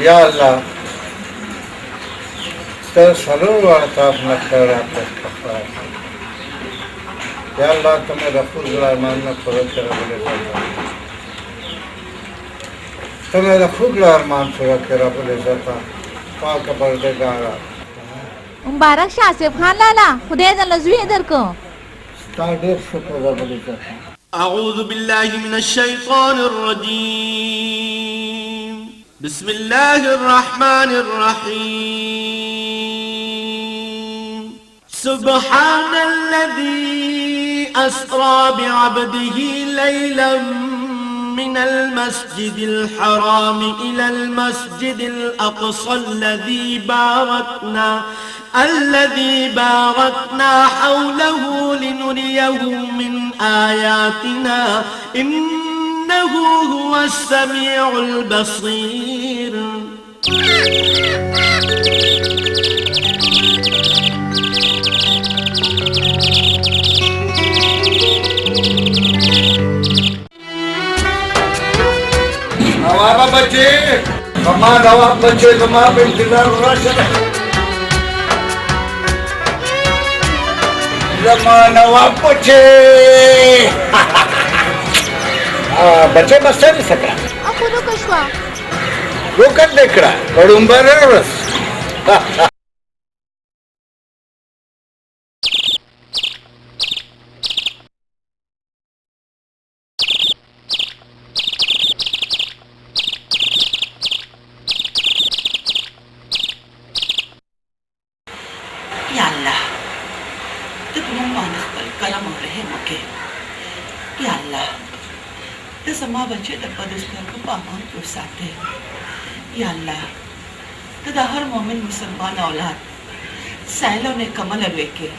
या अल्लाह तो सरूर वाताफ न कर या अल्लाह तुम्हें रफूल रहमान में फरोज कर बोले तुम्हें रफूल रहमान फरोज कर बोले जाता पाक पर्देगारा मुबारक शाह आसिफ खान लाला खुदा जल्ल जुए इधर को स्टार्ट शुक्र बोले जाता أعوذ بالله من الشيطان الرجيم بسم الله الرحمن الرحيم سبحان الذي أسرى بعبده ليلا من المسجد الحرام إلى المسجد الأقصى الذي باركنا حوله لنريه من آياتنا إنه هو السميع البصير नवाब बच्चे कमा नवाब बच्चे कमा इंतजार राशन नवाब बच्चे बच्चे बसता नहीं सका अपुरो कशवा लोकल देख रहा कड़ुंबर रस زما بچې د بدسترګو په امان کې وساتې یا الله ته د هر مؤمن مسلمان اولاد سایل او نیکمل لوي کې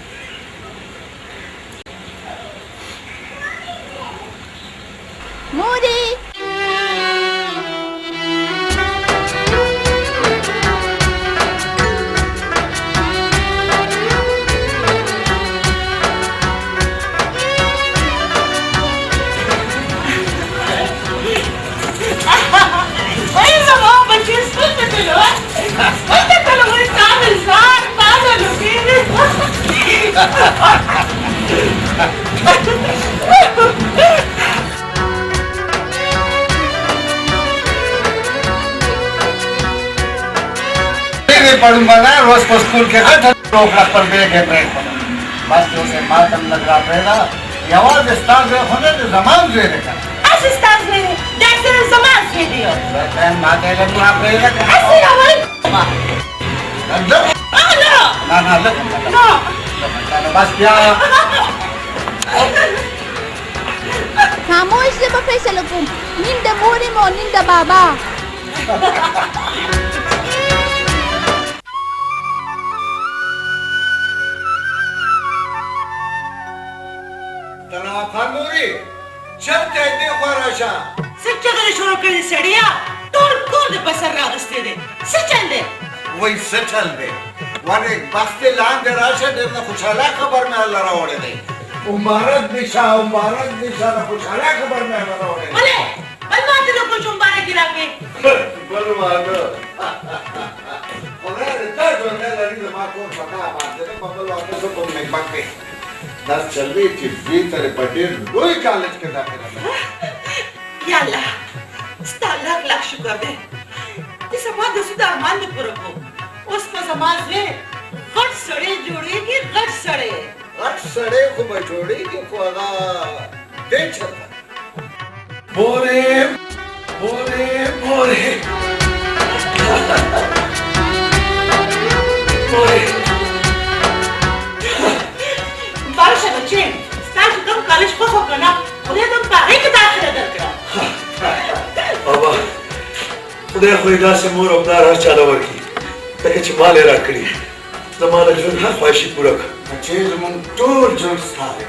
مودي पढ़ूंगा ना रोज को स्कूल के हर रोक रख पर ब्रेक है ब्रेक बस जो से मातम लग रहा रहेगा यवाज स्टार जो होने तो जमान जो रहेगा ऐसे स्टार में जैसे जमान से दियो मैं माते का तू आप रहेगा ऐसे हमारे ना ना लग ना बस क्या खामोश से फैसला को निंदा मोरी मो निंदा बाबा फानूरी चलते देखो राशा सच्चा करे शुरू कर सड़िया तोड़ कोड बसर रागस्ते दे सचल दे वही सचल दे वाने बस्ते लान दे राशा दे ना खुशाला खबर में अल्लाह रावड़े दे मुबारक दिशा ना खुशाला खबर में अल्लाह रावड़े भले बलवा दे कुछ मुबारक गिरा के बलवा दो ओरे तो जो है लड़ी दिमाग को पता बात दे बलवा दो तो तुम नहीं पकते दस चल रही थी भीतर पटेल रोई कॉलेज के दाखिला या अल्लाह लाख लाख शुक्र दे इस समाज दो सुधा अरमान दे पूरा को उसका समाज में गट सड़े जोड़ेगी गट सड़े को बचोड़ेगी को आगा दे चलता बोरे बारिश बच्चे स्टार्ट तुम कॉलेज को हो करना उन्हें तुम पारे के दाखिला दर करा बाबा खुदा खुदा से मोर अपना हर चाला वर्की तक चमाले रखड़ी जमाना जो हर ख्वाहिशी पूरा अच्छे जमन टूर जोर सारे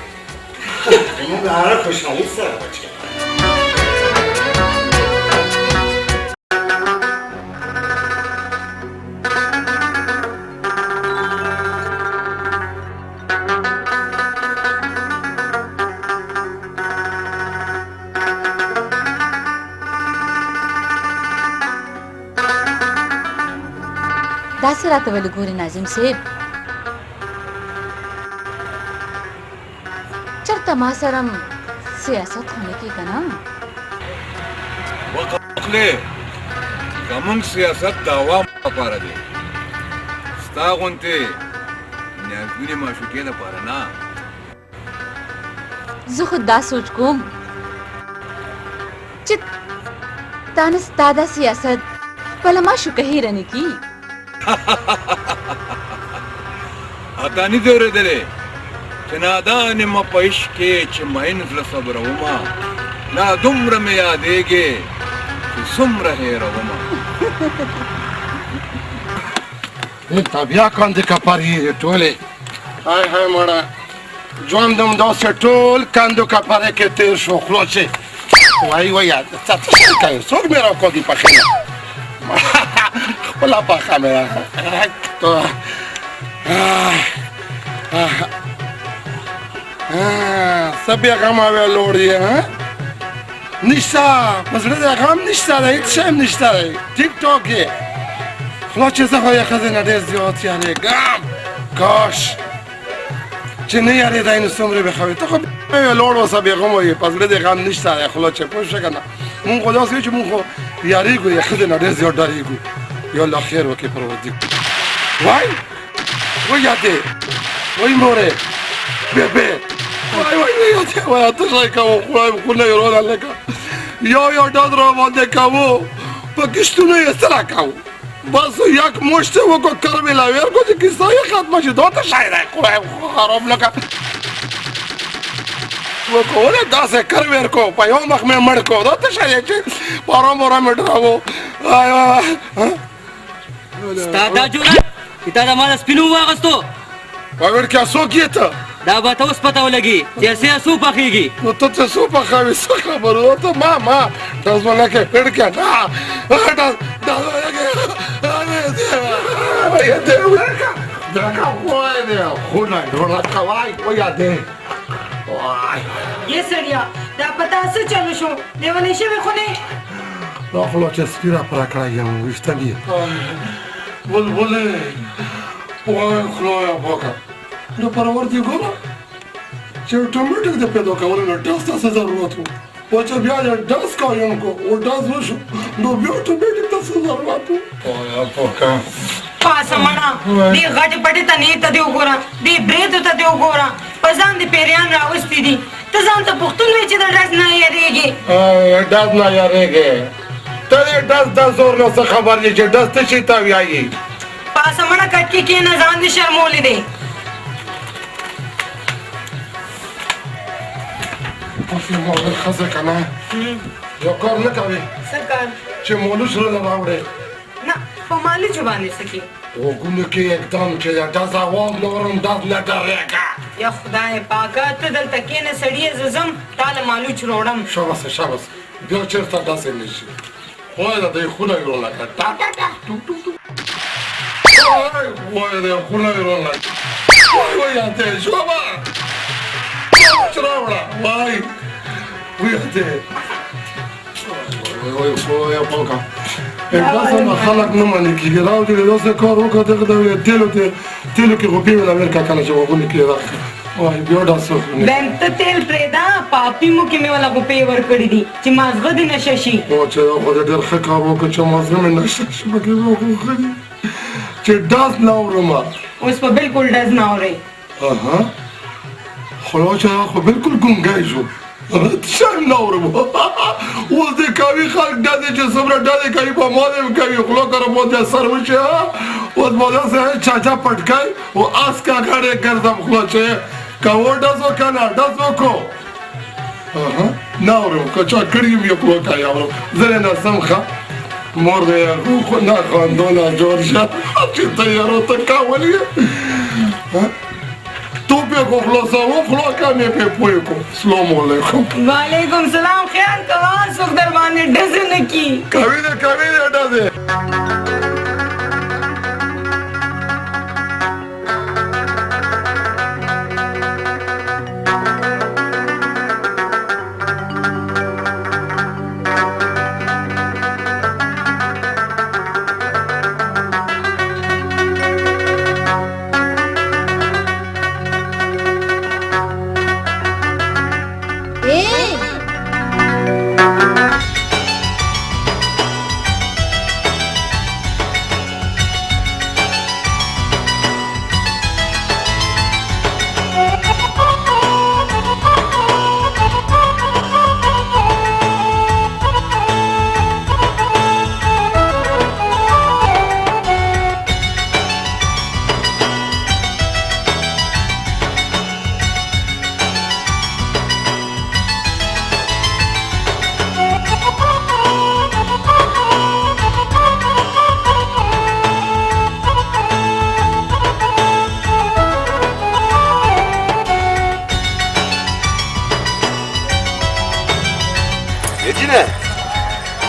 जमन आरा खुशहाली से बच्चे داسې راته ولې ګورې ناظم صاحب چېرته ما سره هم سیاست خو نه کېږه نه وقفلې زمونږ سیاست د عوامو لپاره دی ستا غوندې نیازبینې معشوقې لپاره نه زه خو دا سوچ کوم چې تا نه ستا دا سیاست خپله معشوقه هیره نه کي اته نه دې اورېدلې چې نادان یم په عشق کې چې مین زړه صبرومه لا دومره مې یادېږې چې څومره هېرومه ته بیا کاندې کپارې ټولې هاي هاي مړه ژوند هم داسې ټول کندو کپارې کې تېر شو خلو چې وایي وایه څه کوې څوک مې راکاږي پخې نه خپله پخه مې څه بېغمه وې لوړ یې نشته په زړه دې غم نشته دی هېڅ شی هم نشته دی ټیک ټاک یې خلا چې زه خو یې ښځې نه ډېر زیات یارېږم کاش چې نه یارېدی نو څومره به ښه وي ته خو بیا لوړ اوسه بېغمه یې په زړه دې غم نشته دی خلا چې پوه شوې که نه مونږ خو داسې یو چې مونږ خو یارېږو یې ښځې نه ډېر زیات ډارېږو یا الله خیر وکړي پروردګار وای وای یادې وای مورې بېبې وای وای یادې وای ته شی کوو خدای خونه یې روله لکه یا ډاډ را باندې کوو په کشتونو یې څه را کوو بس یک مشت وکړو کر مې لاویر کړو چې کیسه یې ختمه شي دا ته شی دی خدای خراب لکه وکړو ولې داسې کر ویر کړو په یو مخ مې مړ کړو دا ته شی دی چې په ارام ارام مې ډراوو ستا دا جرأت چې تا د ما د سپینو واغستو په وړکیا څوک یې ته دا به ته اوس پته ولګي چې اسې څو پخېږي نو ته څه څو پخوې څه خبره وه ته ما ډز ولکې وړکیا نه ډز یې سړیا دا پتا څه چلو شو لیونی شوې خو نه دا خو چې سپیره پره کړی یم ویښتل یې بلبلې وای خدایه پاکه نو پروردګاره چې ټوماټیک د پیدا کولو نه ډز ته څه ضرورت و و چې بیا یې ډز قایم کو و ډز وشو نو بیا ټوماټیک ته څه ضرورت و وای پاکه پاسمانه دې غټې پټې ته نه ته دې وګوره دې برېتو ته دې وګوره په ځان دې پیریان راوستي دي ته ځان ته پښتون وایې چې د ډز نه یېرېږې ډز نه یېرېږې ته دې ډز د زور نه څه خبر یې چې ډز ته شي ته وایي پاسمانه کټ کې کښېنه ځان دې شرمولې دی اوس یې مولوي ښځه که نه یو کار نه کوې څه کار چې مولوي سره نه راوړې نه په مالوچو باندې څه کې غوږونو کې اقدام چې د ډز اواز لورم ډز نه ډرېږه یا خدای پاکه ته دلته کښېنه سړیه زه ځم تا له مالوچ راوړم شاباسه شاباسه بیا چېرته داسې نه شي وای د دې خونه یې رونه کړه ټا ټا ټا ټو ټو ټو وای د خونه یې رونه وای یادې شوبه راوړه وای یادې وای پاکه داسې نه خلک نه منې کېږي راوړي داسې کار وکړه دغه د تیلو کې غوپې وې لوېرکه کله چې غوږونو کې راکړه وای بیا داسې بیم ته تیل پرېږده پاپي مو کې مې والا غوپې ورکړي دي چې مازغه دې نشه شي او چې دا خو دې ډېر ښه کار وکړه چې مازغه مې نشه شي پکې وخوري چې ډز نه اورمه اوس په بلکل ډز نه اورئ خو چې خو بلکل ګونګی شو شرم نه اورم اوس دې کوي خلک ډزې چې څومره ډزې کوي په ما دې کوي خوله کره باندې سر وشي اوس به داسې چاچا پټکای او اس کا غاړې ګرځم خوله چې کوو ډز وکړه نه ډز وکړو نه اورم که چا کړي یم یې خوله کوي اورم زه یې نسم ښه مور دې خو نه خواندونه جوړ شه چې تیارو ته کول یې تو پې کو خلاصوم خلا کمې پې پوه کو سلام علیکم وعلیکم سلام خیال کوه څوک در باندې ډزې نه کي کوي دې ډزې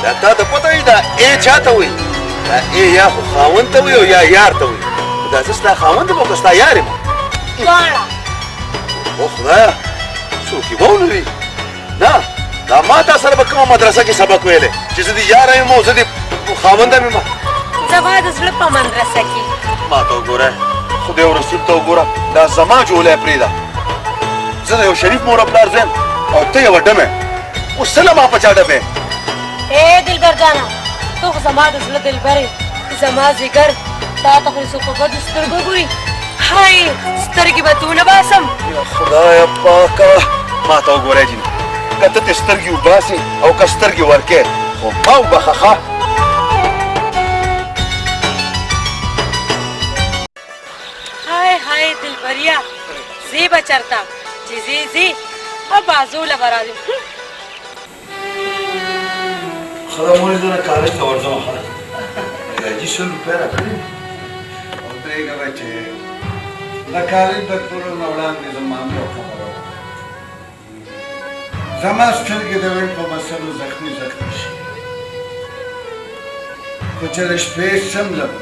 دا تا ته پته وي دا ای چا ته وایي دا ای یا خو خاوند ته وایي او یا یار ته وایي دا زه ستا خاوند یم او که ستا یار یم دواړه او خدایه څوک یې وونري نه دا ما تا سره به کومه مدرسه کې سبق ویلی چې زه دې یاره یم او زه دې خاونده یم زما د زړه په مدرسه کې ما ته وګوره خدای او رسول ته وګوره دا زما جولی پرېږده زه د یو شریف مور پلار زه یم او ته یوه ډمې اوس څه له ما په چا ډمې ای دلبر جانه ته خو زما د زړه دلبر یې زما ځیګر تا ته خو څوک په بدو سترګو ګوري هی سترګې به تو نه باسم یا خدایه پاکه ما ته وګوره جینه که ته دې سترګې وباسې او که سترګې ورکې خو ما وبخه ښه هاي دلبریا زی بچرتا چې زی اب بازوله برازي خدا مونږ زه کالج ته ورځم راځي 100 روپۍ راکړي او پرېږده بچې د کالج د تلو نه وړاندې زما هم یو خبره وه زما سترګې د ویل په مسلو زخمي شي خو چې د شپې څملم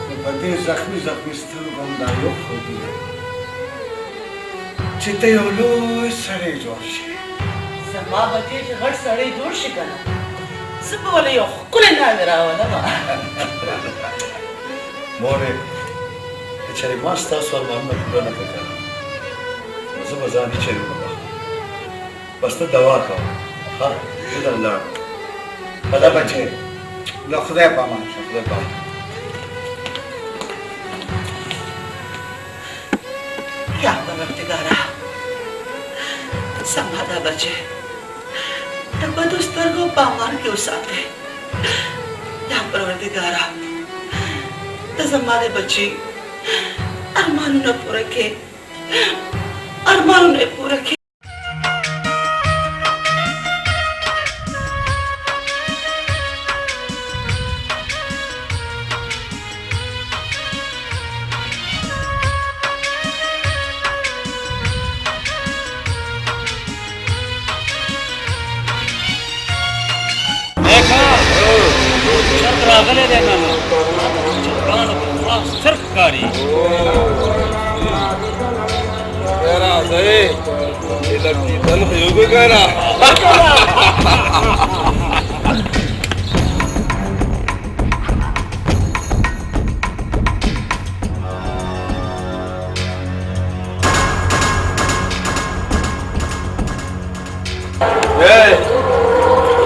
نو په دې زخمي سترګو هم دا یو خوب وي چې ته یو لوی سړی جوړ شې زما بچی چې غټ سړی جوړ شي که نه زه به ولې یو ښکلی ناوې راولمه مورې که چېرې ما ستاسو ارمانونه پوره نه کړل نو زه به ځان هېچېرې ونه بخلم بس ته دوا کوه ښه زه در لاړم بله بچې له خدای په امان شه خدای پاک یا پروردګاره زما دا بچی د بدو سترګو په امان کې وساتې یا پروردګاره ته زما د بچي ارمانونه پوره کړې ارمانونه یې پوره کړې راغلی دی نن چرګانو په خلاص صرف ښکاري راځئ چې لږ دیدن خو یې وګوره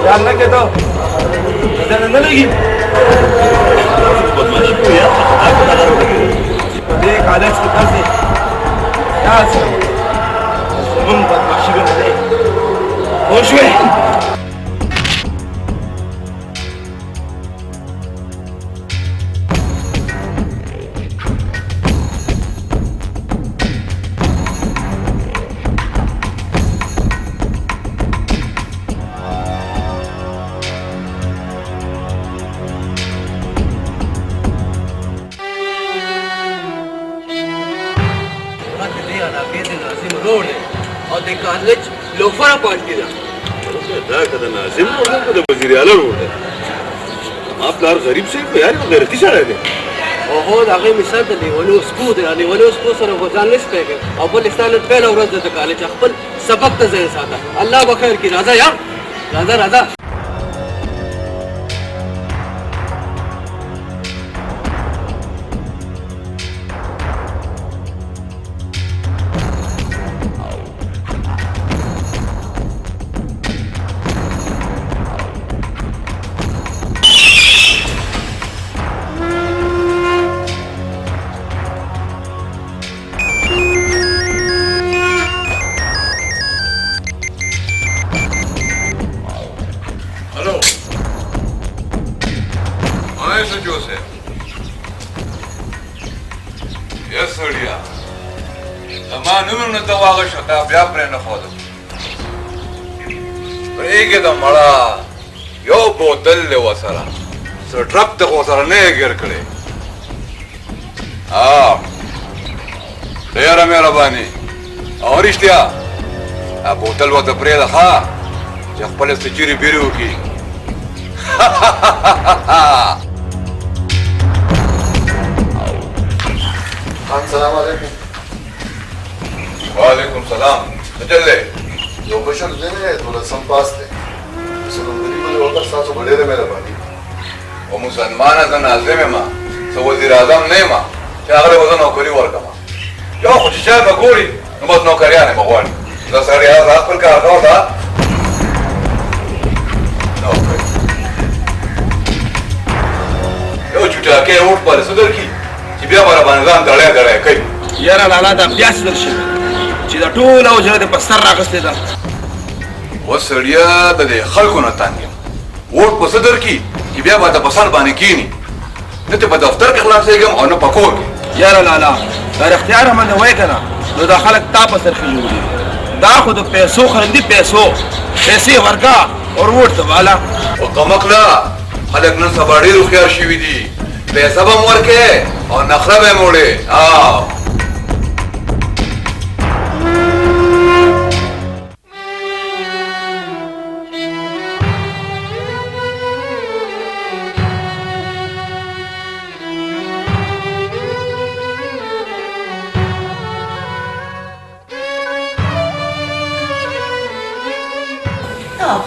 ध्यान न के तो नजर न लगी बदमाशी को यार आपको लगा देख कॉलेज के पास क्या से हम बदमाशी कर रहे होश में کالج لوفر پارټي ده دا کده ناظم روډ ده کده وزیر اعلی روډ ده ما پلار غریب سي خو یار غیرتي سره دی او هو دا غي مثال د لیولو سکو دی لیولو سکو سره غوځان نشته کېږي او بل ستانه پهلا ورځ د کالج خپل سبق ته ځای ساته الله بخیر کی راځه یار راځه بیا پرې نه خوده پرېږې د مړه یو بوتل دی ورسره څه ډرپ ته خو ورسره نه یې ګیر کړې ډېره مهرباني او رښتیا بوتل ورته پرېږده ښه چې خپل سچيري بیري وکي السلام علیکم. وعلیکم سلام چل دی یو بشر دی نه دولسم پاس دی سمندري بل وخت تاسو ډېره مهرباني. او مسلمان ځان ناظم ما سو وزیر اعظم نه ما چې هغه وزن نوکری ورکما یو خو چې چا ګوري نو بس نوکریانه مغواړي دا سړی هغه خپل کار کاوه دا نوکری یو چوټه کې اوټ پر صدر کی چې بیا ور باندې ځان دړې کوي یاره لالا دا بیا څه درشي چې دا ټول او جره په سر راغستې ده وسړیا د خلکو نه تانګ ووټ په صدر کی چې بیا به په سر باندې کینی نه ته په دفتر کې خلاصېږم او نه په کور کې یاره لالا دا اختیار هم نه وای کنه نو دا خلک تا په سر کې جوړي دا خو د پیسو خرندي پیسې ورکا اور ووټ ته والا او کمکلا خلک نن سبا ډېر هوښیار شوي دي پیسه به م ورکې او نخره به یې موړې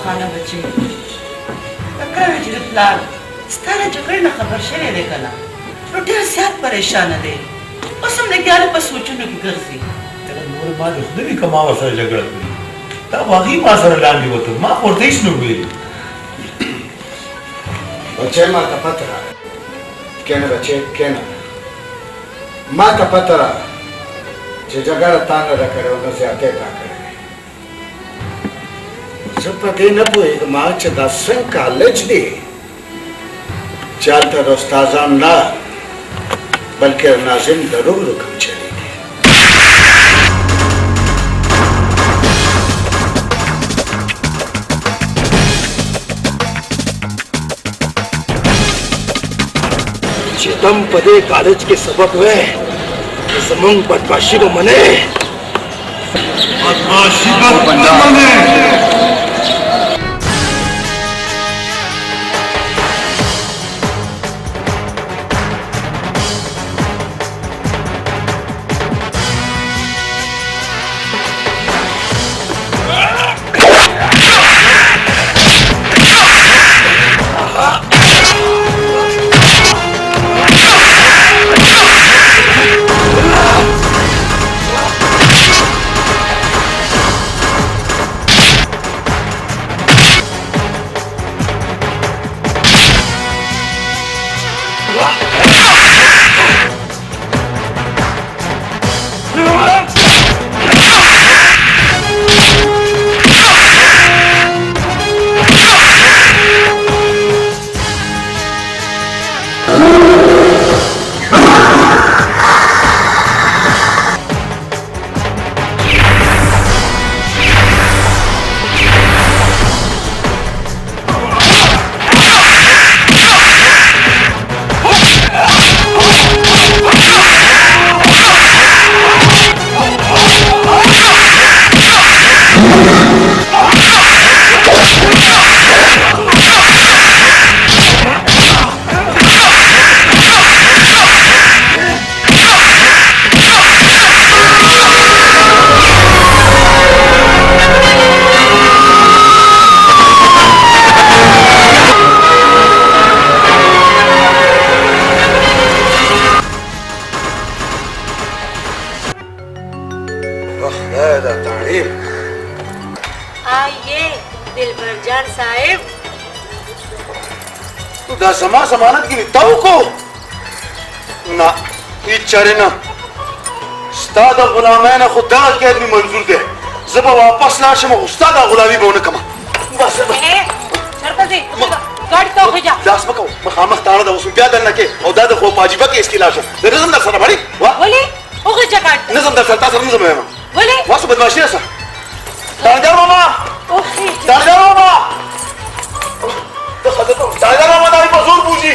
خانه بچي کله چې پلان ستاره جګړې نه خبر شوی دی کنه نو ډېر زیات پریشان دی اوس هم لګیاله په سوچونو کې ګرځي نور ما د خدای کما سره جګړه کړې دا واقعي ما سره لاندې وته ما ورته هیڅ نه ویل بچه ما ته پته راغله کېنه بچې کېنه ما ته پته راغله چې جګړه تا نه ده کړې او نه زیاتې تا کړې زه په دې نه پوهېږم چې دا څنګه کالج دی چې هلته د استادان نه بلکې ناظم د روغ رقم چلېږي چې تم په دې کالج کې سبق وې زمونږ بدمعشي به منې بدمعشي به منې دا زما ضمانت کې تاو کو نه هیڅ چاره نه ستا د غلامانو خو دغه کې ادمي منظور دی زه به واپس لاړ شم خو ستا د غلامي به ونه کړم بس سرپرځي ګاډي ته وخېږه داس مه کوه مخامخ تاړه ده اوس بیا درنه کې او دا د خو په عجیبه کې اصطلاح شو د نظم در سره بړي ولې وخېږه ګاډي نظم در سره تا سره نظم وایم ولې واسو بدمعشي سره تاړه ماما وخېږه تاړه ماما تاړه ماما دا په زور بوزي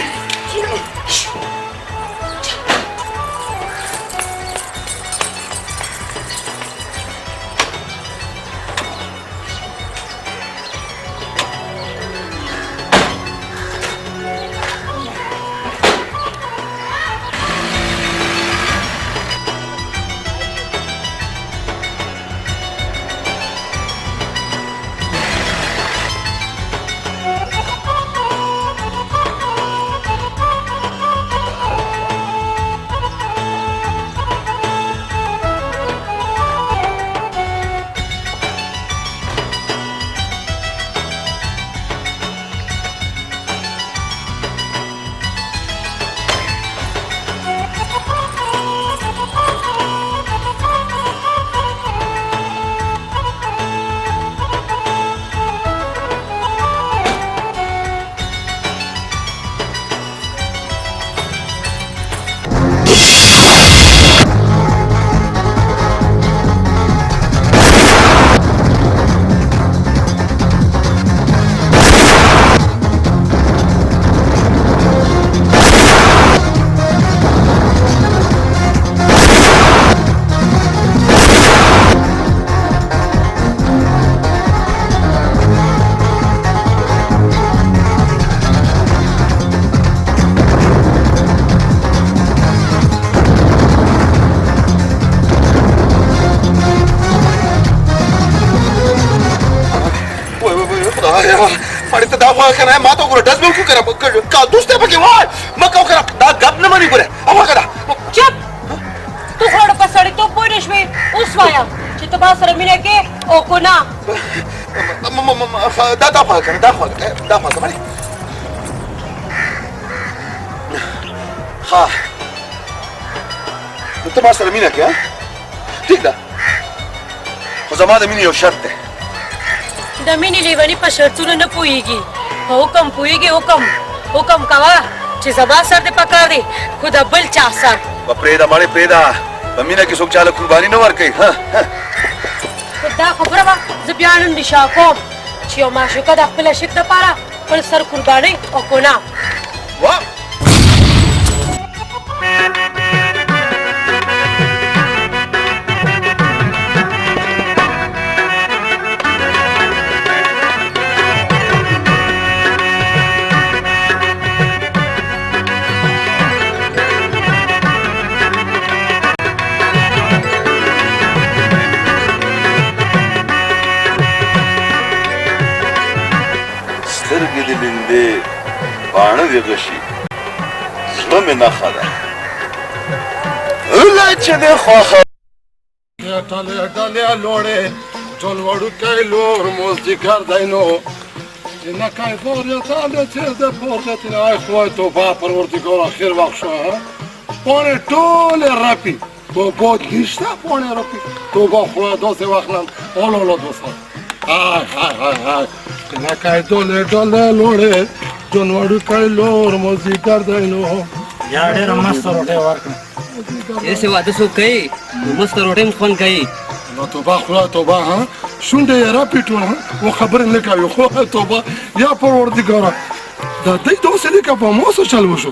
देवा पड़े तो दावा करना है मातो को डस बिल्कुल करा का दूसरे पके वाह मका करा दा गप न मनी करे अब करा चुप तू खड़ पसड़ी तो पोइश में उस वाया चित बा सर मिले के ओ को ना दावा कर मारी हाँ तो ما سره مینه کې ٹھیک ده خو زما د مینې یو شرط دی د مینې لیونی په شرطونو نه پوهېږي حکم پوهېږي حکم کوه چې زما سر دې پکار دی خو د بل چا سر په پرېږده مړې پرېږده په مینه کې څوک چاله قرباني نه ورکوي خو دا خبره به زه بیا نن نشا کوم چې یو معشوقه د خپل عشق دپاره خپل سر قربانوي او کو نه سترګې دې لندې باڼه دې غشي زړه مې نه ښه ده هله چې دې خوښه ډلې لوړې ټول وړوکی لور مزدګر دی نو نه کای زور یې تاله چې د پورته نه آی خدای توبه پروردګار اخر وخت شو پونه ټولې رپي باد نشته پونه رپي توبه خدای داسې وخت نه اولو دوسته های نه کای ډلې لوړې ټول وړوکی لور مزدګر دی نو یا ډېره مست روټۍ ورکړه ایسې واده څوک کوي نو مست روټۍ هم خوند کوي نو توبه خدای توبه ها شونډې یې رپي ټوله و خبرې نه کوي خدای توبه یا پروردګاره دا دی داسې لکه په ما څه چل وشو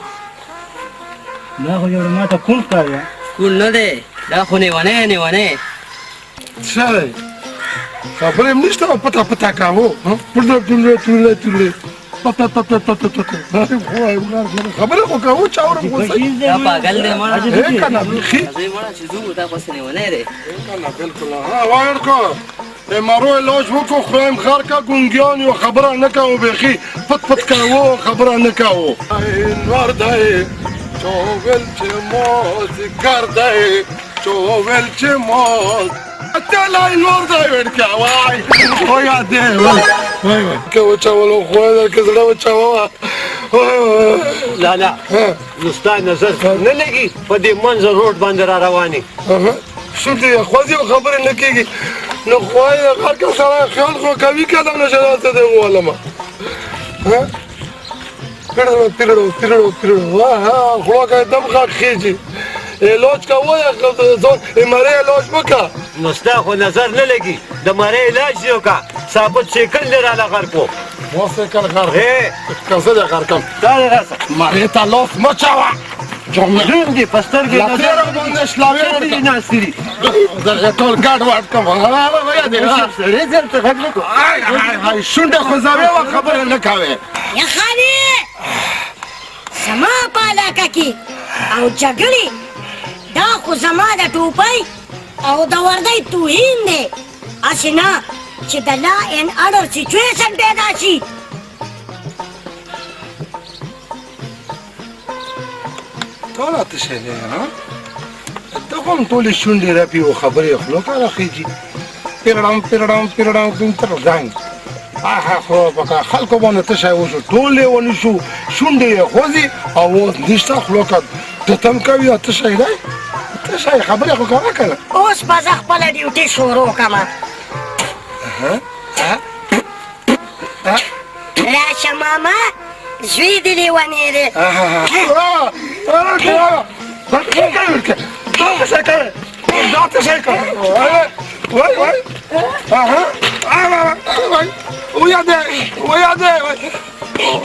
دا خو یو ماته کوم ښکاري کوم نه دی دا خو نیونی څه دی خبرې هم نشته پټه کوو ټوله خبرې خو کوو چاوره دا پاگل دی مړه که نه بیخي راځئ مړه چې ځو دا خو څه نیونی دی که نه بلکل ها وایر که د مرو علاج وکړو خدایم خیر که ګونګیان یو خبره نه کوو بیخي پټ کوو خبره نه کوو نور دی چوول چې مازدیګر دی چوول چې تلای نور دی وړکه وای خویا دی وای که وچولو خویا در که زړه وچوه لالا نو ستا نظر نه لګي په دې منځ روډ باندې را روانې شونډې یې خوځي او خبرې نه کېږي نو خوای د هر کس سړی خیال خو کوي که نه چې داسې دی ووالمه پیرړو خوله که دم غاښ خېږي علاج کوه یا مرۍ علاج وکړه نو ستا خو نظر نه لګي د مرۍ علاج دې وکړه ثابت سیکل دې راله غر کړو ما سیکل غر که زه دې غر کړم مرۍ ته لاس مه چوه جمعون دې په سترګې نظر باندې شلاوې ورکړه ناستې دي زه ټول ګډ وډ کړم سړی درته غږ نه کړو شونډه خوځوې وه خبرې نه کوې یا خالي زما په علاقه کې او جګړې دا خو زما د ټوپۍ او د وردۍ توهین دی هسې نه چې د لا ان اډر سچویشن پیدا شي ټول اته شی دی ته خو هم ټولې شونډې رپي او خبرې یې خولو ته راخېږي پیرډم تر زنګ خو په خلکو باندې ته شی وشو ټول یې ونیسو شونډې یې خوځي او اوس نشته خولو که ټټم کوي ته شی دی ته شی خبرې خو کوه که نه اوس به زه خپله ډیوټي شروع کړمه راشه ماما زوی دې لیونی دی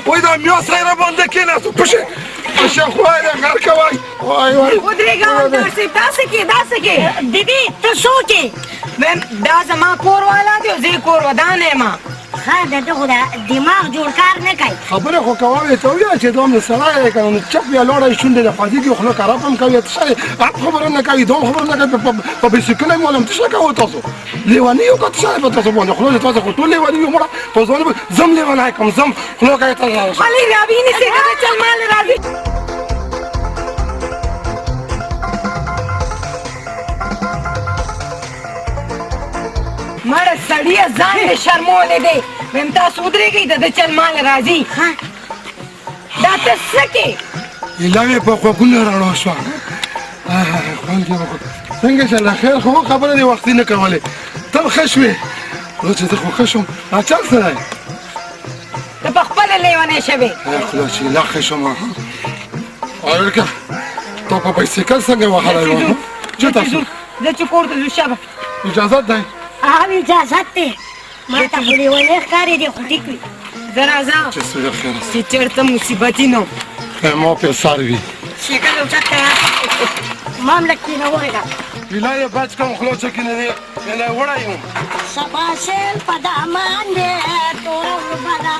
وای دا میا سره باندې کېناستو پشه خوای دا غر کوای ودرېږه داسې کې دیدي ته څوک یې دا زما کور والا دی او زه یې کور ودان یم ښه د ده خو د دماغ جوړ کار نه کوي خبره خو کوه ته ووایه چې دومره سړی دی که نو چپ یا لوړی شونډې د خوځېږي خوله کرپ هم کوي ته څه خبره نه کوي دوم خبره نه کوي په بایسکل یې معلوم ته څه کوو تاسو لیوني یو که څه په تاسو باندې خوله تاسو خو ټول لیوني یو مړه په ځواني زم لیونی کوم زم خوله کوي تاسو خالي رابي نیسي که د چل مال راځي مړه سړیه ځان یې شرمولی دی ویم تاسو ودرېږئ د ده چل مال راځي دا ته څه کې ایله مې په غوږونه راړو شوه خوند کې څنګه چله خیر خو خبره دې وختي نه کولې ته ښه شوې نو چې زه خو ښه شوم چل څه دی ته په خپله لیونی شوې خدای چې لا ښه شوم اورکه ته په بایسکل څنګه وهلی وه چې تاسو زه چې کور ته ځو شبه اجازت دی اجازت دی ما ته خو لیونی ښکارې دی خو ټیک وي زه راځم چې سوی خیر چې چېرته مصیبتي نه ما په سر وي شکل اوچت تیار ما هم لږ کښېنه وغېږه ایله یې بچ کړم خولو چې کښېنه دی ایله یې وړی یم سبا سیل په دامان دی توره غربه ده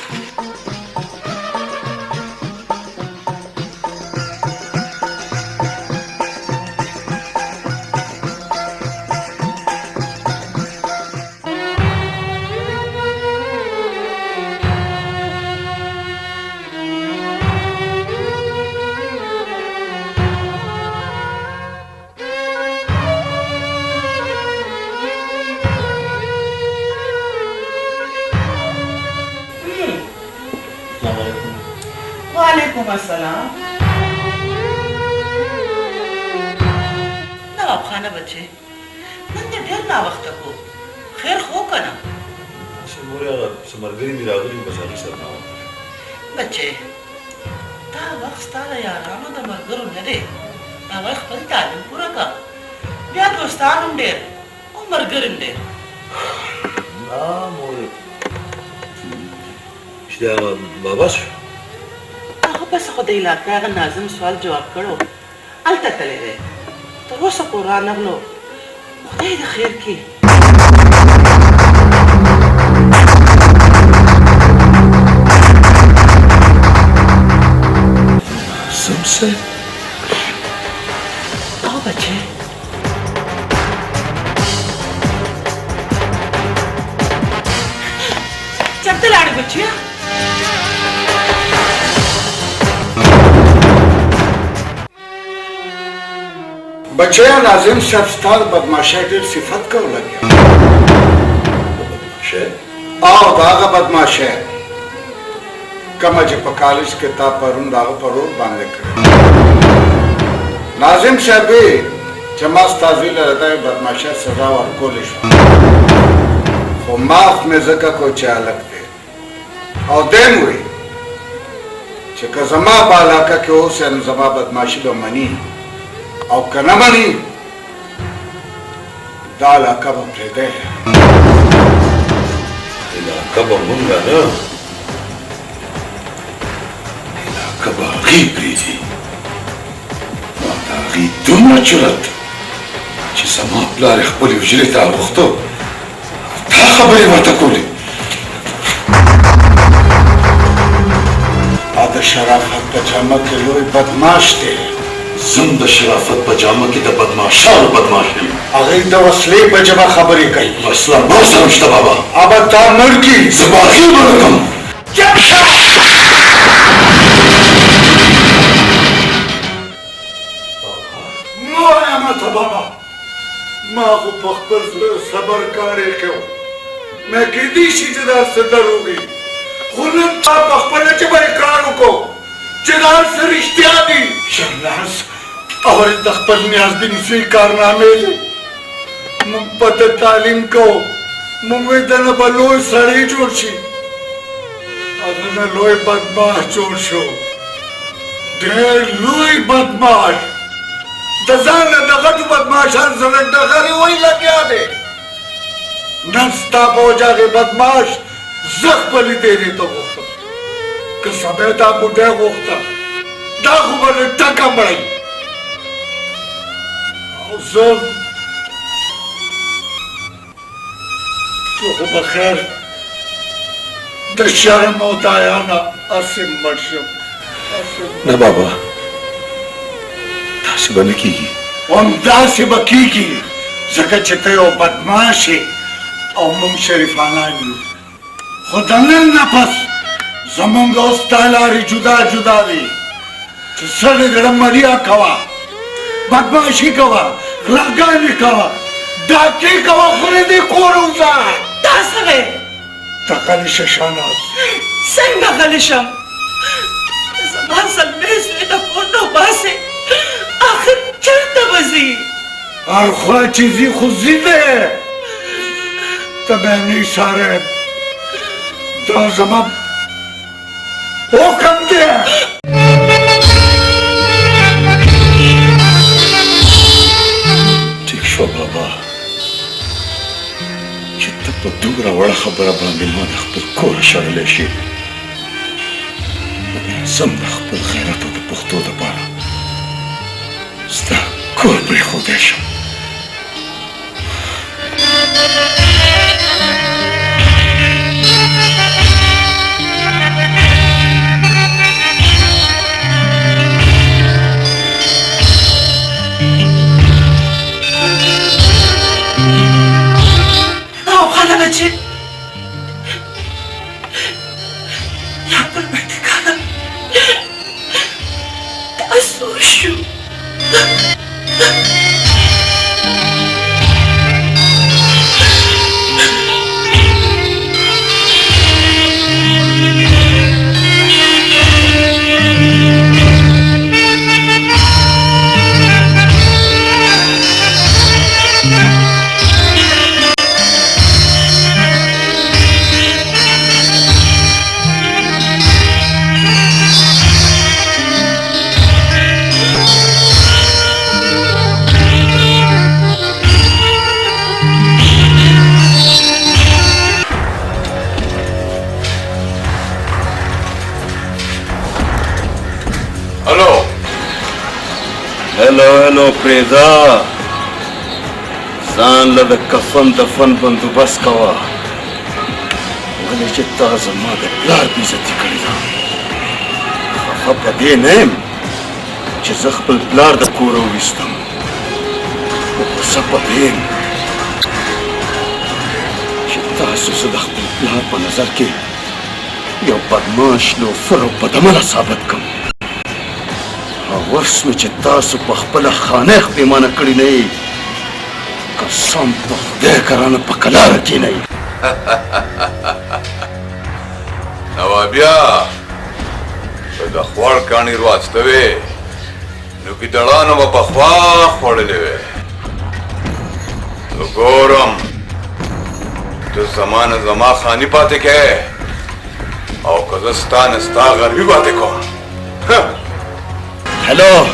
وعلیکم السلام نواب خانه بچه نن دې ډېر ناوخته کو خیر خو که نه چې مور هغه څه ملګري مې راغلي بس هغې سره ناوخته بچې دا وخت ستا د یارانو د ملګرو نه دی اول خپل تعلیم پوره کړه بیا دوستان هم ډېر او ملګري هم ډېر نه مور چې هغه بابا شو هغه بس خو د علاقې هغه ناظم سوال جواب کړو هلته تللی دی تر اوسه پورې رانغلو خدای دې خیر کړي سمسه او بچې چېرته لاړې بچیه بچیا ناظم صاحب ستا د بدماشۍ ډېر صفت کو لګیا او د هغه بدماشۍ کومه چې په کالج کې تا پرون د هغه په روډ باندې کړې ناظم صاحب وی چې ما ستا زوی له دغې بدماشۍ سزا ورکولی شوه خو معاف مې ځکه کو چې هلک دی او دیم وی چې که زما په علاقه کې اوسې نو زما بدماشي به مني او که نه مني دا علاقه به پرېږدی علاقه به مونږ نه علاقه به هغې پرېږدي ما د هغې دومره جرت چې زما پلار یې خپلې حجرې ته اوښته تا خبرې ورته کولې د شرافت په جامه کې لوی بدماش دی زم د شرافت په جامه کې د بدماشانو بدماش یم هغوی د وسلې په ژبه خبرې کوي وسله ما سره نشته بابا ابه تا مړ کړي زه به هغې مړه کړم مه وایه ماته بابا ما خو په خپل زړه صبر کار یې کوم مې کیدی شي چې دا څه دروغ وي خو نن تا په خپله ژبه اقرار وکړو چې دا څه رښتیا دي شهناز اول د خپل نیازبین زوی کارنامې دي موږ په ده تعلیم کوو موږ وایي دنه به لوی سړی جوړ شي او دنه لوی بدماش جوړ شو ډېر لوی بدماش د ځان نه د غټو بدماشانو سره ډغرې وایي لګیا دی نن ستا په وجه هغې بدماش زه خپلې دیرې ته غوښتم که سبا دا بوډۍ غوښته دا خو به له ټکه مړی او زه خو به خیر ته شرم او دایا نه اسې مړ شم نه بابا داسې به نه کېږي همداسې به کېږي ځکه چې ته یو بدماش یې او موږ شریفانان یو خو د نن نه پس زمونږ او ستا لارې جدا جدا دي چې سړی ګړمړیا کوه بدماشي کوه غلاګانې کوه ډاکې کوه خو نه دې کور وځه دا څنګه ته غلی شه شهناز څنګه غلی شم زما زلمی زوی د کور نه وباسې آخر چېرته به ځي هر خوا چې ځي خو ځي دی ته بهني صاحب دا زما حکم دی ټیک شو بابا چې ته په دومره وړه خبره باندې ما د خپل کوره شړلی شي زم د خپل غیرت او د پښتو دپاره ستا کور پرېښودی شم چې یا پر باندې کاله تاسو شو هلو پریدا ځان له د کفن دفن بندوبست کوه ولې چې تا زما د پلار بېزتي کړې ده خفه په دې نه یم چې زه خپل پلار د کوره وویستم خو غوسه په دې یم چې تاسو زه د خپل پلار په نظر کې یو بدماش لوفر او بدعمله ثابت کړم ورس مې چې تاسو په خپله خانه پېمانه کړې نه یې قسم په خدای کرانه په کلاره کښېنئ نوابیا که د خوړ کاڼي رواسته وې نو ګیدړانو به پخوا خوړلې وې زه ګورم ته زما نه زما خاني پاتې کې او که زه ستا نه ستا غربي پاتې کوم هلو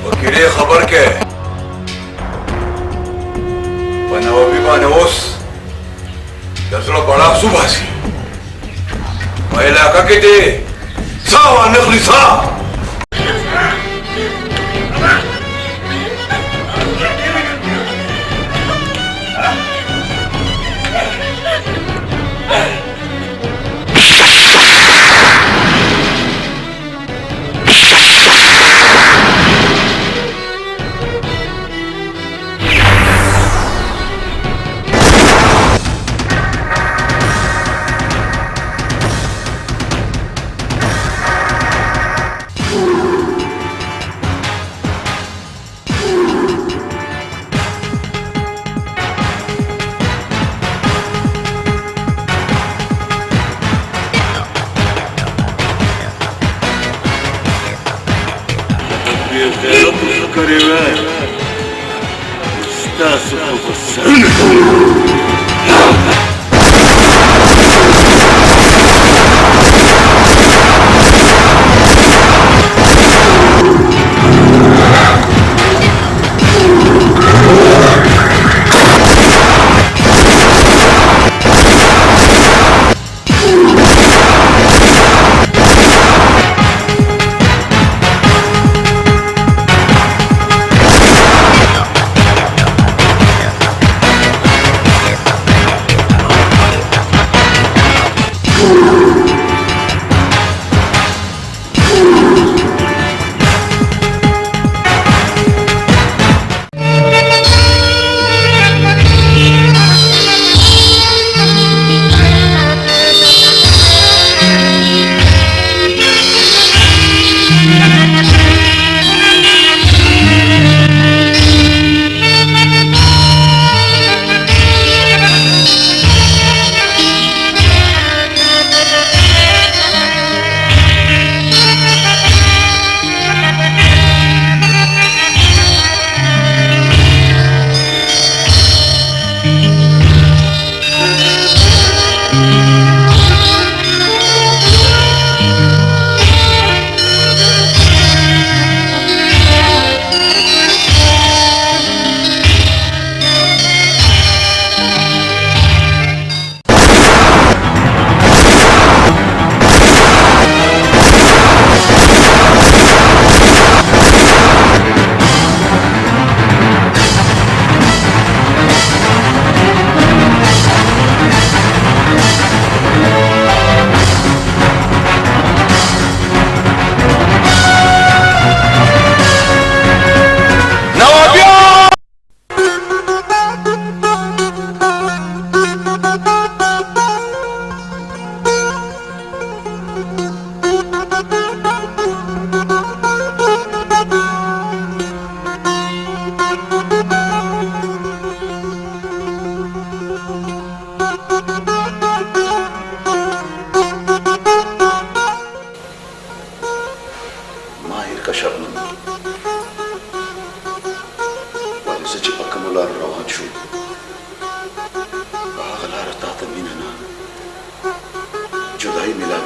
وکیلې خبر کې په نوابي باندې اوس د زړه بړاس وباسي په علاقه کې دې څه وانخلي څه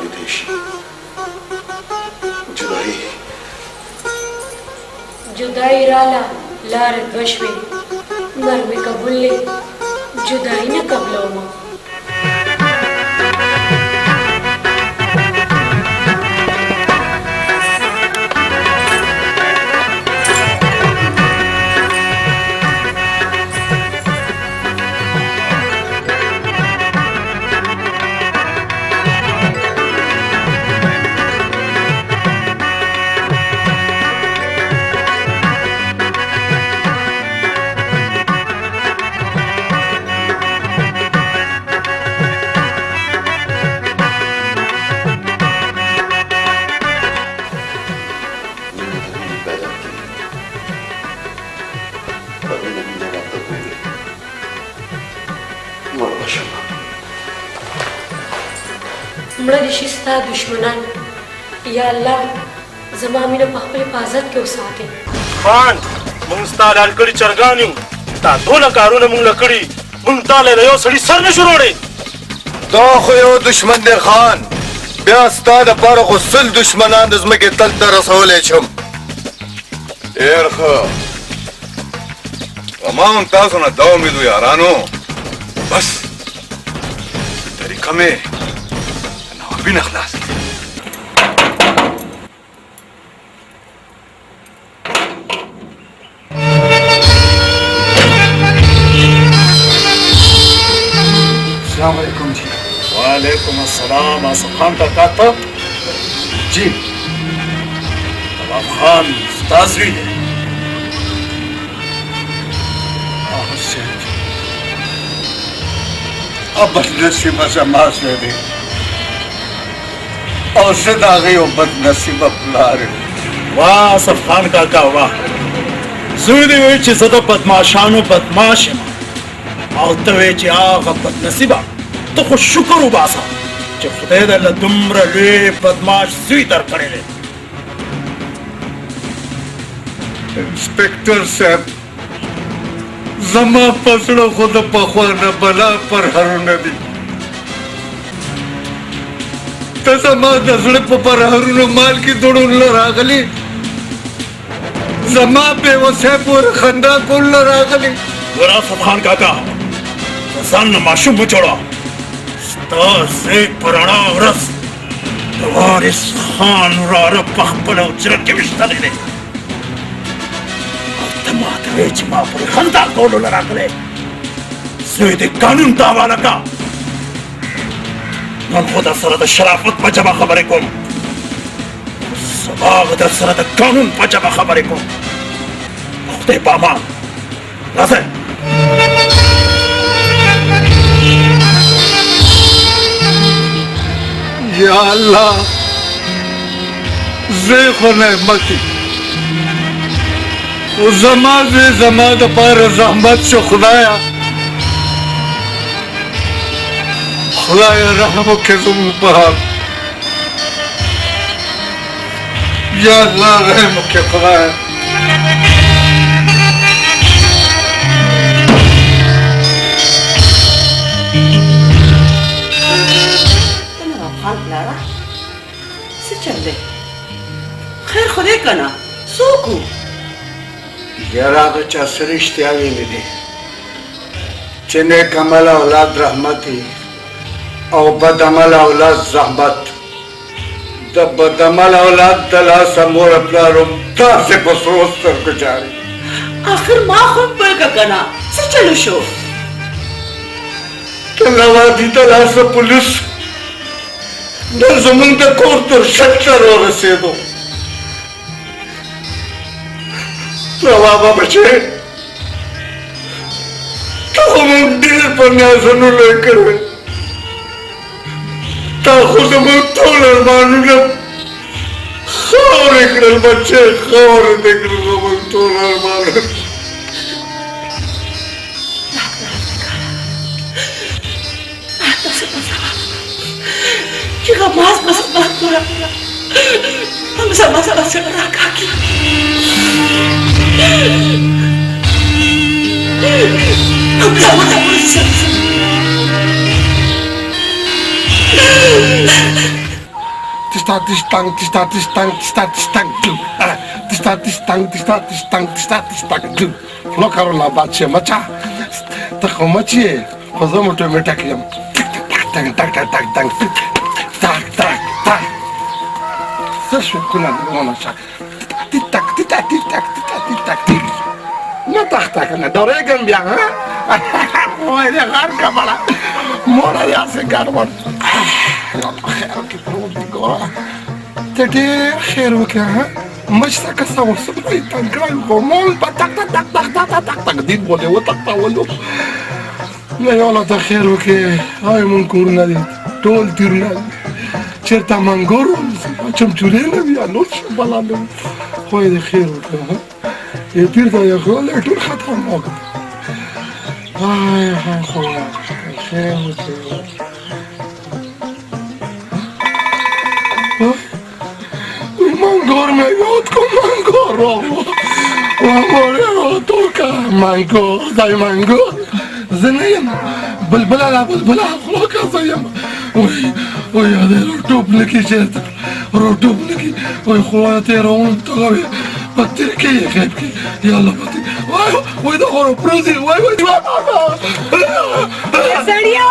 کېدای شي جدایي جدائی رالا لار دوه شوې مرمې قبولې جدائی نه قبلومه مړه دې شي ستا دشمنان یا الله زما مینه په خپل حفاظت کې وساتې خان موږ ستا لال کړي چرګان یو تا دونه کارونه موږ له کړي موږ تا له یو سړي سر نه شو وړی دا خو یو دشمن دی خان بیا ستا دپاره خو سل دشمنان د ځمکې تل ته رسولی شم ډېر ښه ما هم تاسو نه دا امید و یارانو بس طریقه مې نوابینه خلاص کړي السلام علیکم جی وعلیکم السلام آصف خان کاکا ته جی نواب خان ستا زوی دی بدنصیبه زما زوی دی او زه د هغې یو بدنصیبه پلار یم واه آصف خان کاکا واه زوی دې وایي چې زه د بدماشانو بدماش یم او ته وایې چې هغه بدنصیبه ته خو شکر وباسه چې خدای درله دومره لوی بدماش زوی درکړی دی انسپکټر صاحب زما په زړه خو د پخوا نه بلا پرهرونه دي ته زما د زړه په پرهرونو مال کې دوړونه راغلي زما بېوسۍ پورې خندا کولو راغلي ګوره آصف خان کاکا ته ځان نه ماشوم مه جوړه ستا زوی په رڼا ورځ د وارث خان وراره په خپله حجره کې ویشتلی دی ته ماته وایې چې ما پورې خندا کولو له راغلی زوی دې قانون ته حواله کړه نن خو در سره د شرافت په ژبه خبرې کوم سبا به در سره د قانون په ژبه خبرې کوم خدای په امان راځئ یا الله زوی خو نعمتي او زما زوی زما دپاره زحمت شو خدایه خدایه رحم وکړې زموږ په حال یا الله رحم وکړې خدایه نواب خان پلاره څه چل دی خیر خو دی که نه څوک و یاره هغه چا څه رښتیا ویلي دي چې نیک عمل اولاد رحمت وي او بد عمل اولاد زحمت د بد عمل اولاد د لاسه مور پلار هم داسې په سرو سترګو جاري آخر ما خو پوهېږه که نه څه چلو شو د نوابي د لاسه پولیس نن زموږ د کور تر شک ته راورسېدو نوابه بچې ته خو موږ ډېر په نیازونو لوی کړی تا خو زموږ ټول ارمانونه خاورې کړل بچې خاورې دې کړل زموږ ټول ارمانونه چې غماز به زما توره هم زما سره زړه راکاږي هم زما سره tista tistang tista tistang tista tistang tista tistang tista tistang tista tistang خلو کارو لا بچه مچا ته خو مچې خو زه مو ټومېټه کړم ټک ټک ټک ټک ټک ټک ټک ټک څه شو کوله ونه شا ټک ټک ټک ټک ټک ټک ټک نه تخته کنه ډورېږم بیا ها وای دې غار کماله مورا یا سه ګارمن خیر وکړه پروت دی ګوره ته ډېر خیر وکړه ها مچ تا کسا وسوي تنګران کومول په تک تک تک تک تک تک تک دی بوله و تک تاولو نه یو لا ته خیر وکي هاي مون کور نه دي ټول تیر نه چیرته منګور چمچوري نه بیا نو بلانو خو دې خیر وکي یې تیر ته یو خو له ټول ختم وکړ هاي هاي خو خیر وکي Mangor me iot con mangoro. Amore toka mangor dai mangor. زنيم بلبلة لا بلبلة خلاك زيم. وي هذا رطوب لكي جات رطوب لكي وي خواتي رون تغوي بطريقي خيبكي يلا بطي وي دخلوا بروزي وي سړیا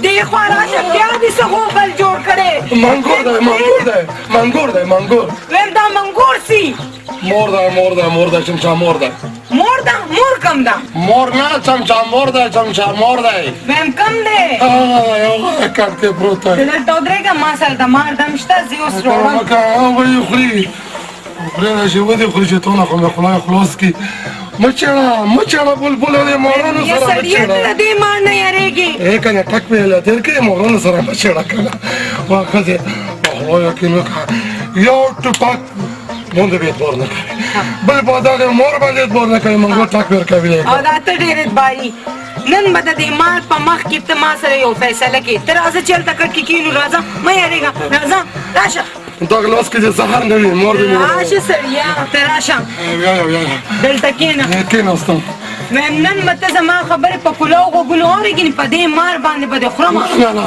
دې خورا شپیا دې سغو بل جوړ کړي منګور ویم دا منګور سي مور دا چمچا مور کم دا مور نه چمچا مور دا ویم کم دې یو کارته پروت دی دلته درېګه ما سره د مار دمشته زیوس روړم وای خوري راځي ودی خوري چې تونه کوم خلای خلاص کی مچړه بلبل دې مورونو سره مچړه دې مار نه یریږي کنه ټک ویل تر کې مورونو سره مچړه کړه واخذ وای کینو یو ټپک مونږ به پور نه کوي بل په دا مور باندې پور نه کوي مونږ ټک ور کوي او دا ته ډېر بای نن بد دې مار په مخ کې ته ما سره یو فیصله کې تر ازه چلته کټ کې کینو راځه مې یریږه راځه راشه دا ګلاس کې زهر نه وي مور دې راشه سړیا تراشه یا دلته کېناستم نن مته زما خبره په کلاو غوګلو اورګین په دې مار باندې بده خرم نه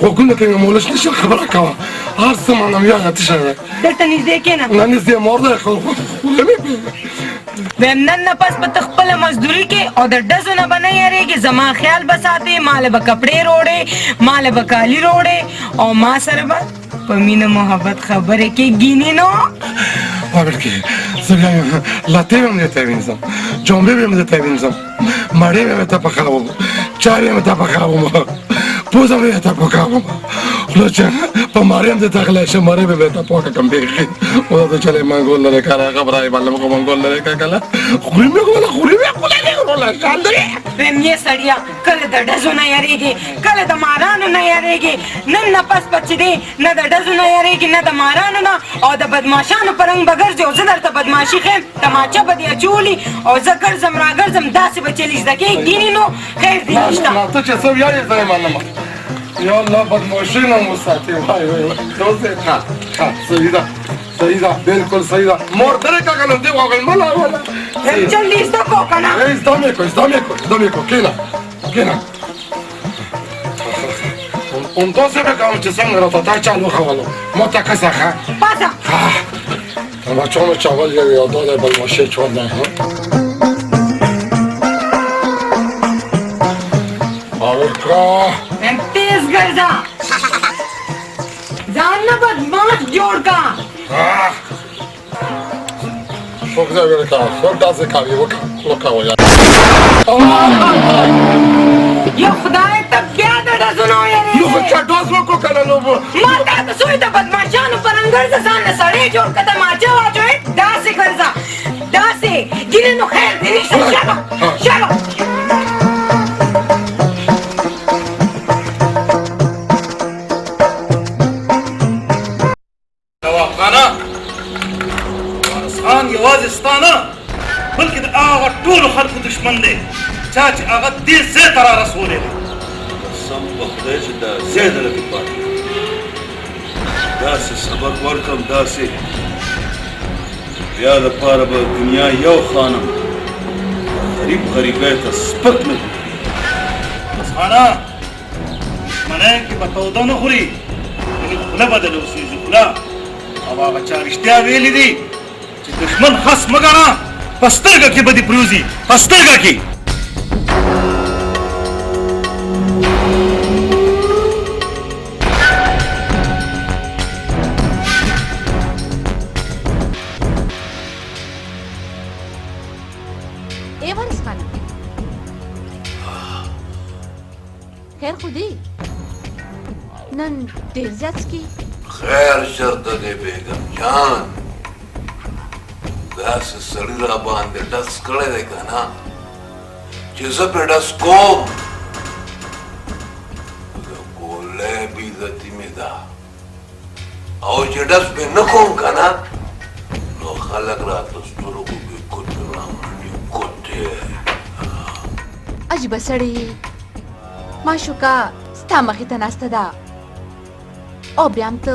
غوګونه کې مولش نشه خبره کاوه هر څه مانم یا ته شه دلته نږدې کېنه نه نږدې مور ده خو نن نه پس په خپل مزدوري کې او د ډزو نه بنه یریږي زما خیال بساتې مال به کپڑے روړې مال به کالی روړې او ما سره به په مینه محبت خبره کې ګینې نو Pavel ki, zăgăim, la tebe am de te vinzăm, jombe am de te vinzăm, mare am de te păcălăm, ceare am de te păcălăm, poza am de te păcălăm, loce, pe mare am de te gleșe, mare am de te păcă cam bine, o dată cele mangolele care acabrai, balam cu mangolele care, xurime cu la șandre. Femie săria, căle de dăzu ne yaregi, căle de maranu ne yaregi, năn na pas păcide, na de dăzu ne yaregi, na de maranu na, o de badmașanu părâng بګرځي او زه درته بدماشي خیم تماچه به دې اچولي او زه ګرځم راګرځم داسې به چلې زده کوې ګینې نو خیر دې نشته ته چې څه ویایې زه یې منم یا الله بدماشي نه مو ساتې وای دوستې صحیح ده بالکل صحیح ده مور درې کاکل دې واغل ملا ولا جلدی زده کو که نه زده کو کېنه Entonces becam ce să-mi rătăta cea lui Havalu. Mota ca să ha. Pasa! Ha! Am acolo ceaval eu dau de balmoșe ciorda, ha? Alca! Empties garza! Zanna badmash jodka! Ha! Sok da verka, sok da se kavi, loka voya. यो खुदाए तब क्या दड़ा सुनो यारे यो क्या डोस को कना लोबो माता तो सोई त बदमाशान पर अंगर से सान सड़े जोड़ कदम आजा वाजो है दासे करजा दासे जिने नो खैर दिनी शाबा नवाखाना सान यवाजिस्ताना बल्कि आगा टोल खल्क दुश्मन दे चाची आगा दिल से तरा रसूल है سم په خدای چې دا زید لکه پاتې داسې سبق ورکم داسې بیا لپاره به دنیا یو خانم غریبۍ ته سپک نه بس خانا دشمنۍ کې به توده نه خوري نه بدل اوسېږي خو نه او هغه چا رښتیا ویلي دي چې دښمن خس مه ګڼه په سترګه کې به دې پرېوځي په سترګه کې ए वारिस खान खैर खुदी नन ډېر زیات سکي خیر شرطه دی بیګم جان داسې سړي را باندې ډز کړی دی که نه چې زه پرې ډز کوم د ګولۍ بېعزتي مې ده او چې ډز پرې نه کوم که نه نو خلک راته سترګو کې ګوتې رامنډي ګوتې عجیبه سړی معشوقه ستا مخې ته ناسته ده او بیا هم ته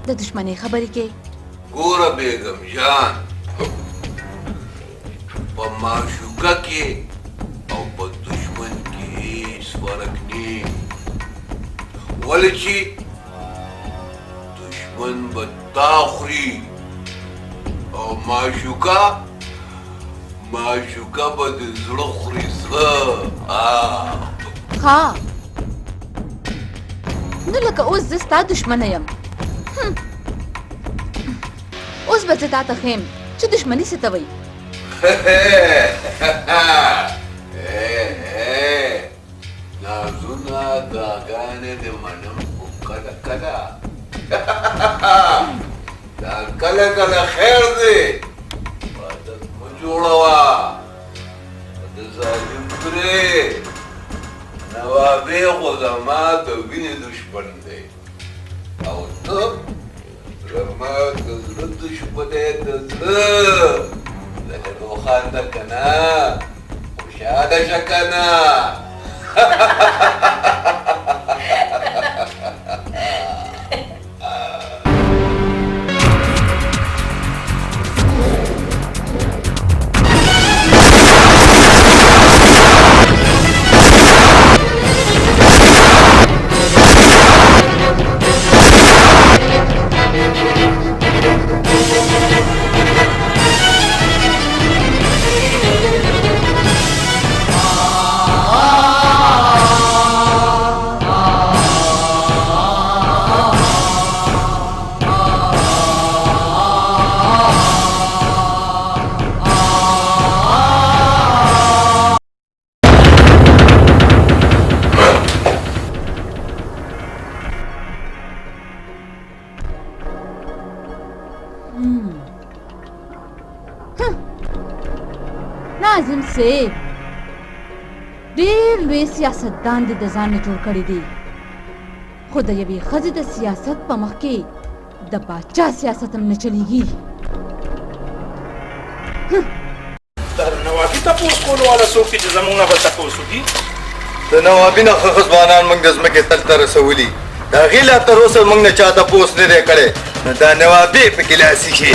د دښمنۍ خبرې کې ګوره بیګم جان په معشوقه کې او په دښمن کې هیڅ فرق نه ولې چې دښمن به تا خوري او معشوقه به د زړه خوري زړه ها نو لکه اوس زه ستا دښمنه یم اوس به زه تا ته ښیم چې دښمني څه ته وایي نازونه داګانې دې منم خو کله کله دا کله کله خیر دی عادت مه جوړوه د ظالم پرې نوابې خو زما د وینې دښمن دی او ته زما د زړه دښمن یې د زړه لکه روښانه که نه خوشحاله شه که نه ناظم صاحب ډېر لوی سیاستدان دې د ځان نه جوړ کړي دي خو د یوې ښځې د سیاست په مخ کې د پاچا سیاست هم نه چلیږي د نوابي تپوس کولو والا څوک دي چې زموږ نه به تپوس وکړي د نوابي نه ښه ښه ځوانان موږ د ځمکې تل ته رسولي د هغې لا تر اوسه موږ نه چا تپوس نه دی کړی نو دا نوابي پکې لاسي شي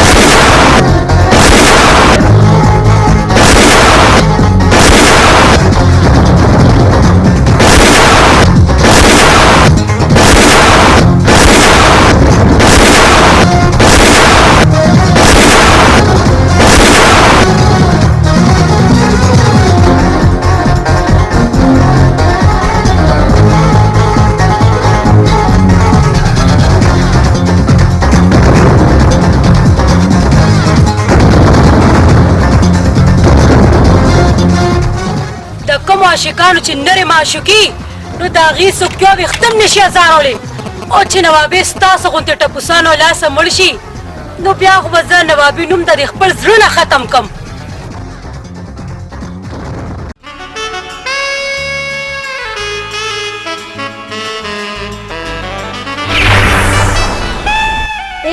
عاشقانو چې نرې معشوقي نو د هغې څوک یو ویښته نشي ازارولی او چې نوابې ستاسو غوندې ټپوسانو لاسه مړ شي نو بیا خو به زه نوابي نوم د خپل زړه نه ختم کم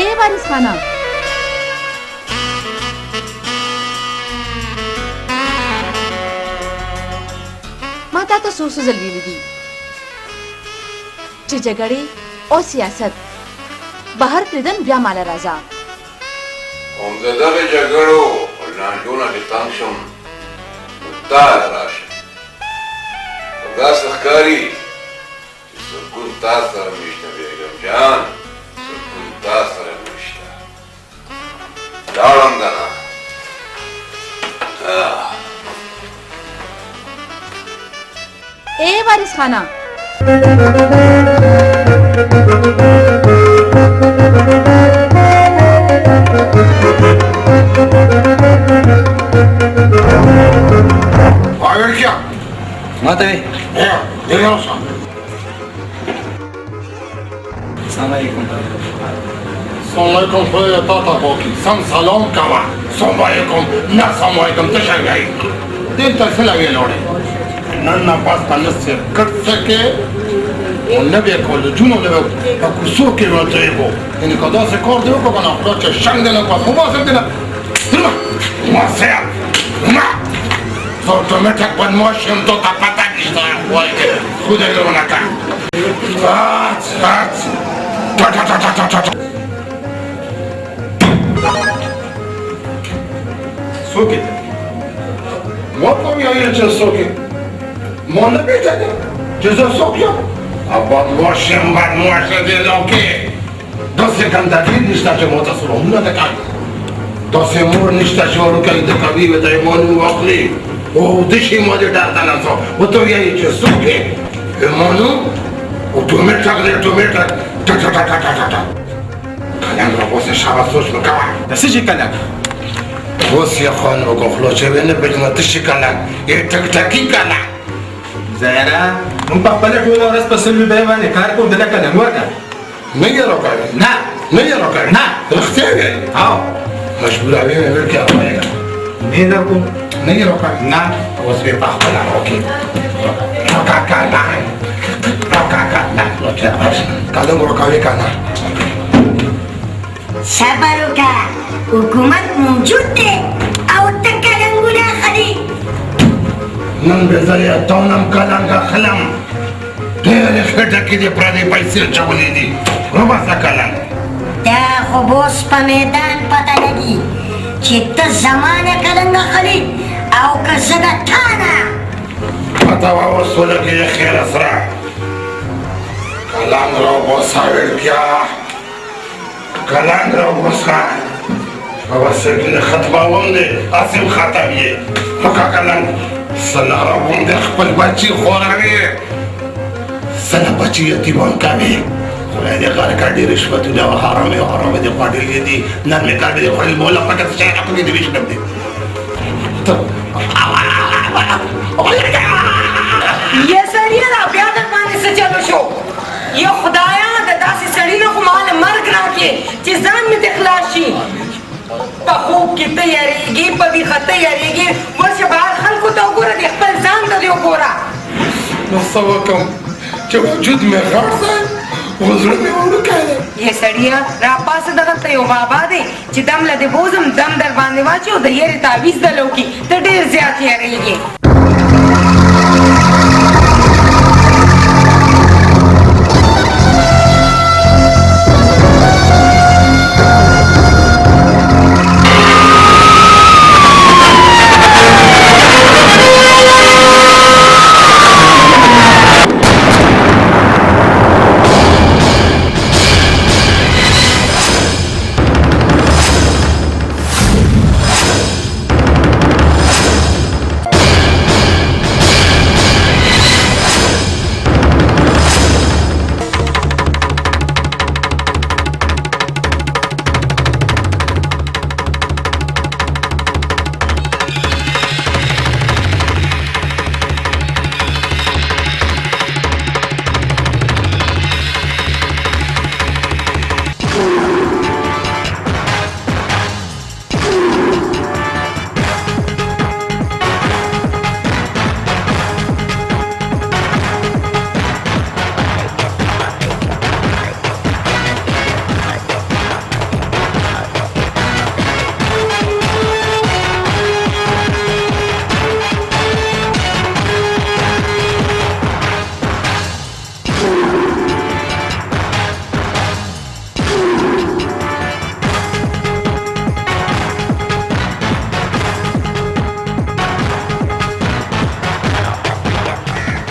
ए वारिस खाना ما تا ته څو څه ځل ویلي دي چې جګړې او سیاست بهر پرېږدم بیا ماله راځه هم د دغې جګړو لانجو نه چې تنګ شم نو تا راشم خو داسې ښکاري چې سکون تا سره مېشته بیګم جان خانه. آیا کیا؟ ماته دیگه نشا. السلام علیکم. سلام علیکم خدای تا باکی. سلام کوا. سلام علیکم. نه سلام علیکم تشنگی. دین تا سلاوی لوڑی. نه پاس پنس سے کٹ سکے. اون نبی کول جونو نبی اکوسو کی روزه بو. یعنی کدا سے کار دیو کو کنا خدا چه شنگ دینا پاس مباسم دینا. درما. ماسیا. ما. تو متک پن ماشم تو تا پتا کیشتا وای. خدای رو نکا. هات. تا. سوکی. وقتی میایی چه سوکی؟ من نمی‌دونم. چه سوکی؟ آباد ماشم باد ماشم دیدم دست کندگی نیسته که متصلم ندکن. دست مور نیسته شورو که دکاوی و تایمانی واقعی. او دیشی مادر دارن از او. تو میایی چه سوکی؟ منو و تو می‌تونی تا. کلام را واسه شب سوش می‌کنم. دستی کلام. واسه خان و گفلوچه بینه بجنه تشی کلام. یه تکی کلام. زهرا مون په خپل ټول ورځ په سلوي به باندې کار کوم دلته کلم ورکړه نه یې راکړی نه یې راکړی نه رښتیا وایي او مجبور اوی مې ورکړی هغه نه درکو نه یې راکړی نه اوس به په خپل راکړي کلم راکوي کنه صبر وکړه حکومت موجود دی او ته کلنګونه خلي نن به زه تونم کلنګه خلم ډېرې خټه کې دې پردې پیسې چولې دي وباسه کلنګ دا خو اوس په میدان پته لګي چې ته زمانه کلنګه خلي او که زه د تا نه پته وه اوس ولګي خیره سره کلنګ راوباسه وړکیا کلنګ راوباسه بابا سرګینه ختموم دی اسیم ختم یې وکړه کلنګ سنارا بونده خپل بچی خوراوی سنه بچی یتیمان کمی خدای دې غار کړي رشوتونه او حرام دې پټلې دي نن مې کړي دې خپل مولا پټه څه هغه دې وښنم دي یا سړی را بیا د باندې څه چلو شو یا خدایا د داسې سړی نه خو مال مرګ راکې چې ځان مې د خلاص شي په خوب کې ته یارېږي په ویښه ته یارېږي ورشه بهر خلکو ته وګوره د خپل ځان ته دې وګوره نو څه وکړم چې وجود مې غټ دی او زړه مې وړوکی دی یا سړیه راپاسه دغلته یو بابا دی چې دم له دې بوزم دم در باندې واچي او د یارې تعویز دلو کي ته ډېر زیات یارېږي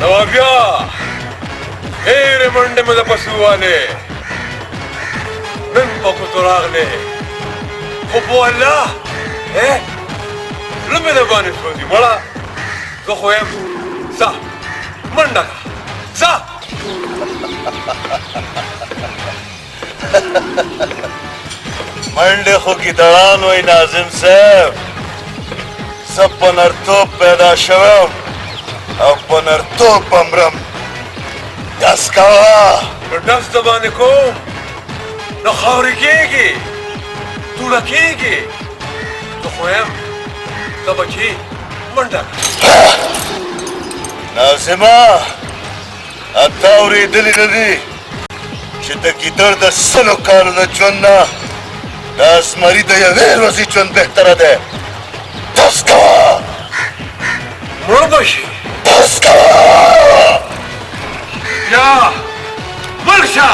نوابیا ډېرې منډې مې د پسې ووهلې نن په کوتو راغلې خو په والله زړه مې در باندې سوځي مړه زه خو یم ځه منډه کړه सा मंडे खो की दड़ान हुई नाजिम साहब सब पनरतो पैदा शवम अब पनरतो बमरम दस का डस दबाने को न खावरी केगी तू रखेगी तो खोयम तब अच्छी मंडा नाजिमा अतावरी दिली नदी शिद्दत की दर्द सलो काल द चुन्ना दास मरी द या वेर वसी चुन बेहतर दे दस का मुर्दशी दस का या वर्षा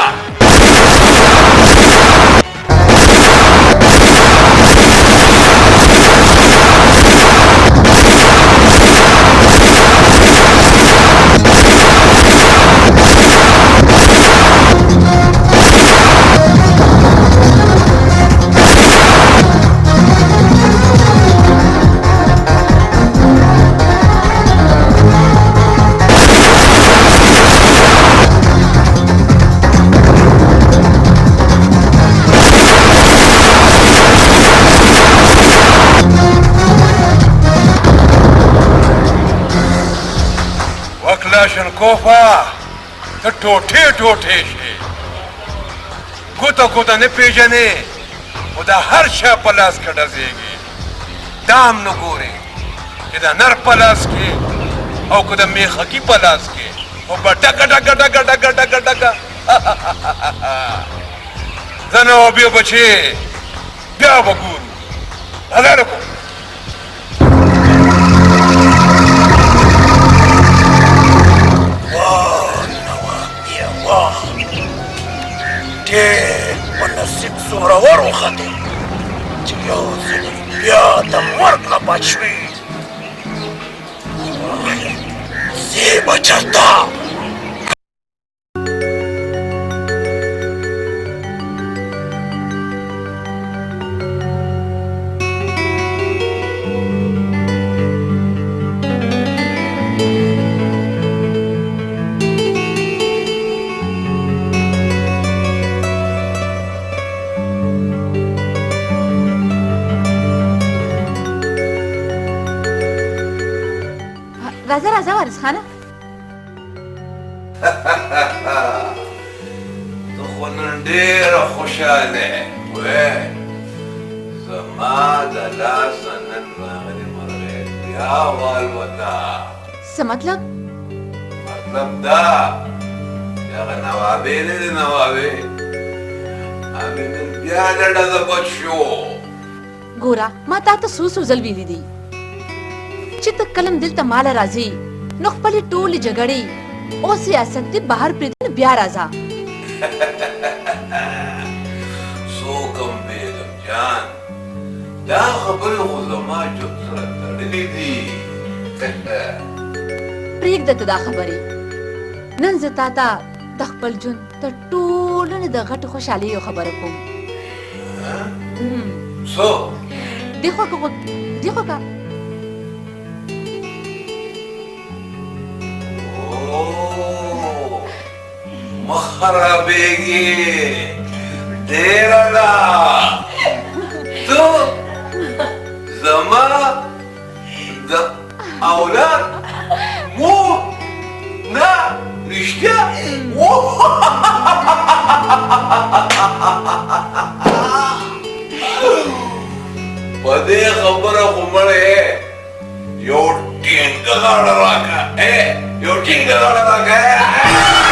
कोफा तो ठोठे ठोठे शे गुता ने पेजने उदा हर शा पलास का डजेगी दाम न गोरे किदा नर पलास के और कुदा मेखा की पलास के और बड़ा गड़ा गड़ा गड़ा गड़ा गड़ा गड़ा जना अबियो बचे क्या बगूर अगर को ونسيب صورة وروختي تيوزني يا دمرنا باشوي زيبا جرتا राजा राजा वारिस खाना तो खुनंडेर खुशाले वे समाद ला सनन वागने मरे या वाल वता मतलब दा या नवाबे ने नवाबे अबे मन बिया लड़ा द बच्चो गोरा माता तो सुजल वीली दी चित कलम दिल तमाला राजी नुखपली टोली जगड़ी ओ सियासत दे बाहर प्रीतन ब्या राजा सोकम बेगम जान दा खबर खुजमा जो सरतड़ी दी प्रीक दत दा खबरी नन जताता तखपल जुन त टोलन द घट खुशाली यो खबर को सो देखो का मखराबेगी डेराला तो जमा द औलाद मो ना रिश्ता वो पदे खबर घुमड़े यो टिंग गाड़ा का है यो टिंग गाड़ा का है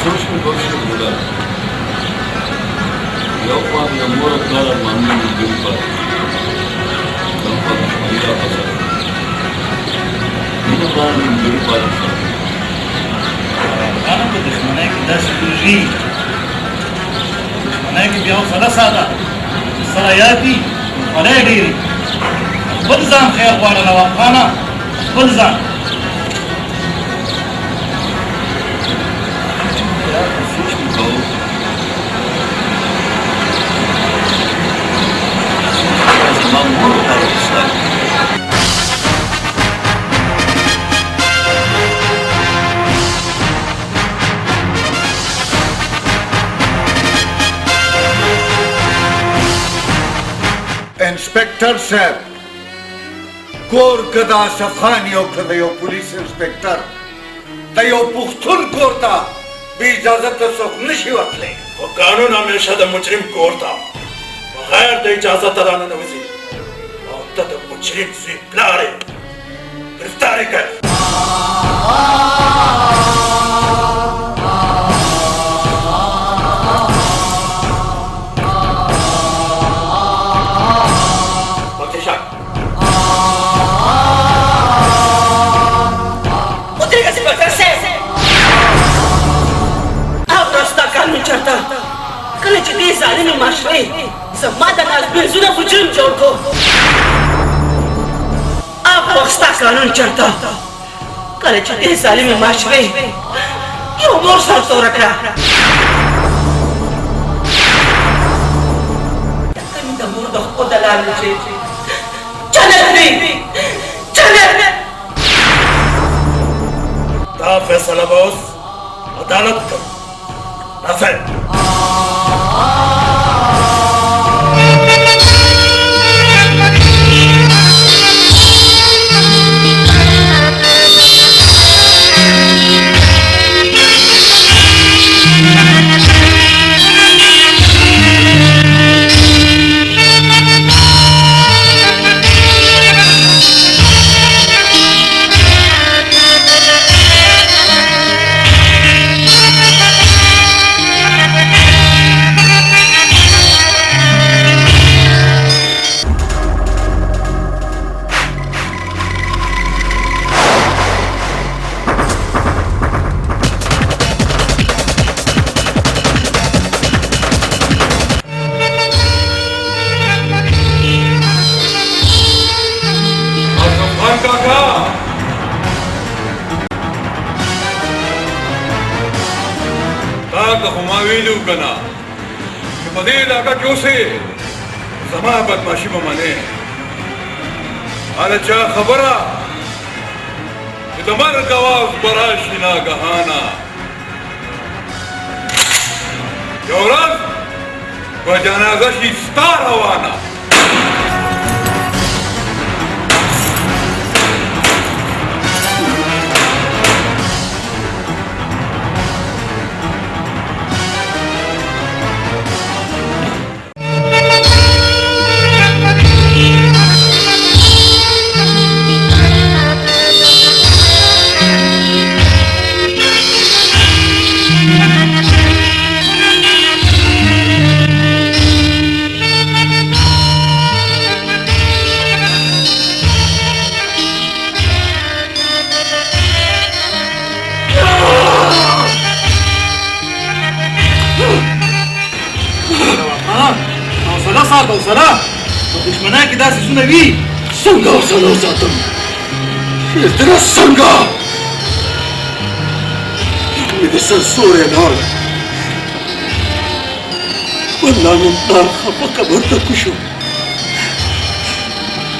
افسوس مې وکړ ګلاب یو خوا د مور او پلار ارمانونه ملګري پاتې بل خوا دښمني راپسې مینه باندې ملګري پاتې شوه هغه په دښمنۍ کې داسې ګرځي دښمنۍ کې بیا اوسه ساده چې سره یاد دي خولۍ ډېرې خپل ځان خیر غواړه نواب خانه خپل ځان افسوس مې کوو زما مور ته وصال انسپکټر صاحب کور که د اشرف خان یو که د یو پولیس انسپکټر د یو پښتون کور ته بې اجازته څوک نشي وتلی خو قانون همیشه د مجرم کور ته بغیر د اجازته راننوځي او ته د مجرم زوی پلار یې ګرفتار یې کړ کله چې دې ظالمې معاشرې زما د نازبینزونه مجرم جوړ کړو هغه وخت ستا قانون چېرته کله چې دې ظالمې معاشرې یو مور سر توره کړه ته مې د مور د خپو د لارې چې چلت دی چلت دا فیصله به اوس عدالت کوي نافذ کنا چې په دې علاقه کې اوسې زما بدماشي به منې هله چا خبره چې د مرګ اواز به راشي ناګهانه یو ورځ به جنازه شي ستا روانه حوصله په دښمنۍ کې داسې څونه وي څنګه حوصله وساتم ښېګړه څنګه مې د سر سوری لاړ والله نن پلار خفه قبر ته کوشو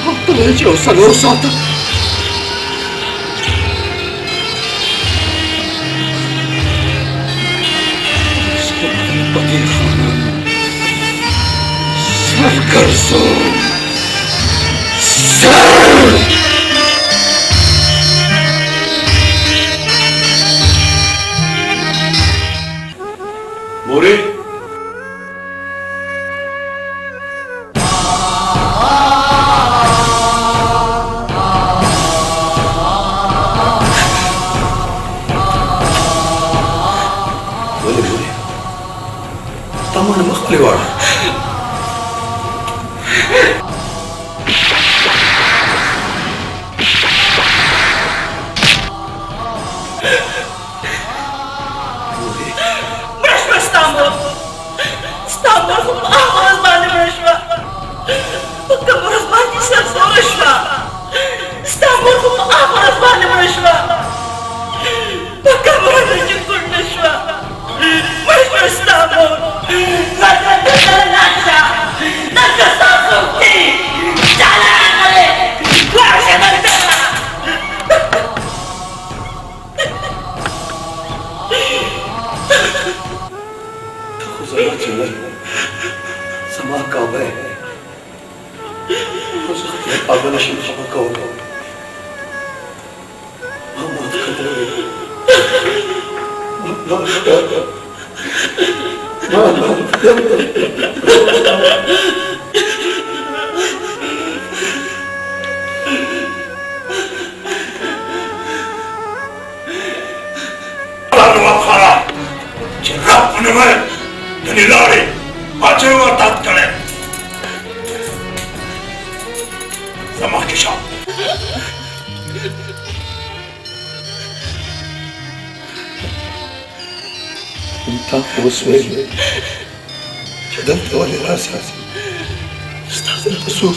او ته وایې چې حوصله وساتم بدیع خانم سرگرزو سر موری زمان مخلي ورا مړشوه ستا مور ستا مور خو په هغه ورځ باندې مړه شوه په کومه ورځ باندې سرزوره شوه ستا مور خو په هغه ورځ باندې مړه شوه په کومه ورځ چې کونډه شوه مړه شوه ستا مور دلته دلته لاړ شه دلته ستا څوک دي چاله راغلی لاړ شه دلته خزانة جلال سما كعبة وزخت أبنا شن خبر كونه ما أفكره Nilari, ajewa tat kare. Sama kisha. انت وسويل شدمت ولي راسي استاذ الرسول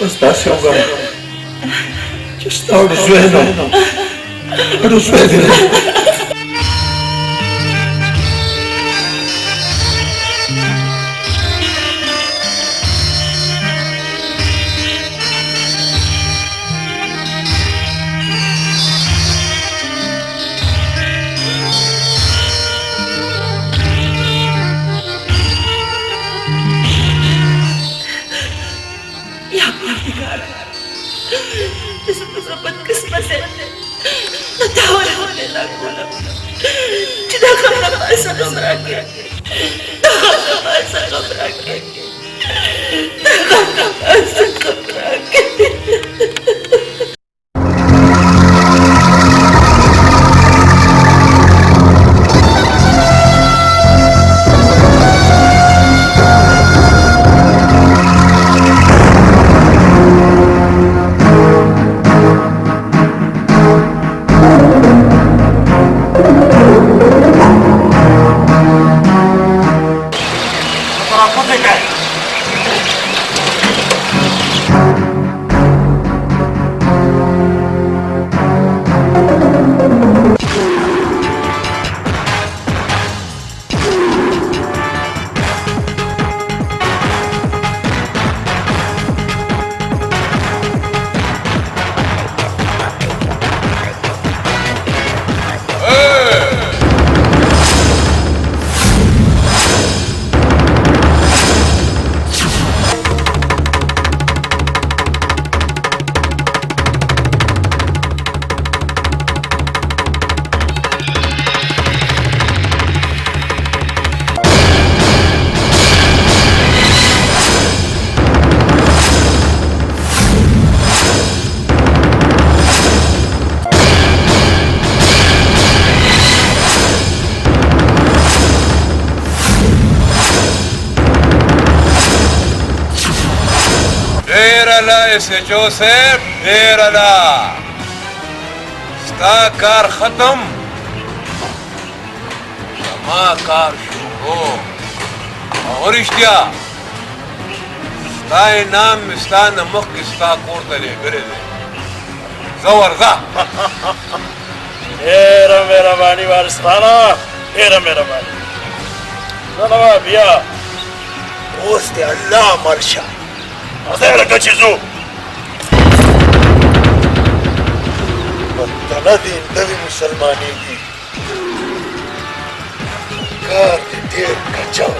بس داسي وغير استاذ زوينة أنا زوينة से जोसेफ देर अला स्ता कार खत्म समा कार शुरू हो और इश्तिया स्ता नाम स्ता नमक स्ता कोर तले गरे दे जबरदा एरा मेरा बानी वारस्ताना एरा मेरा बानी नवा बिया ओस्ते अल्लाह मर्शा असेल कचिजू तनदी नवी मुसलमानी की कार देर कचाओ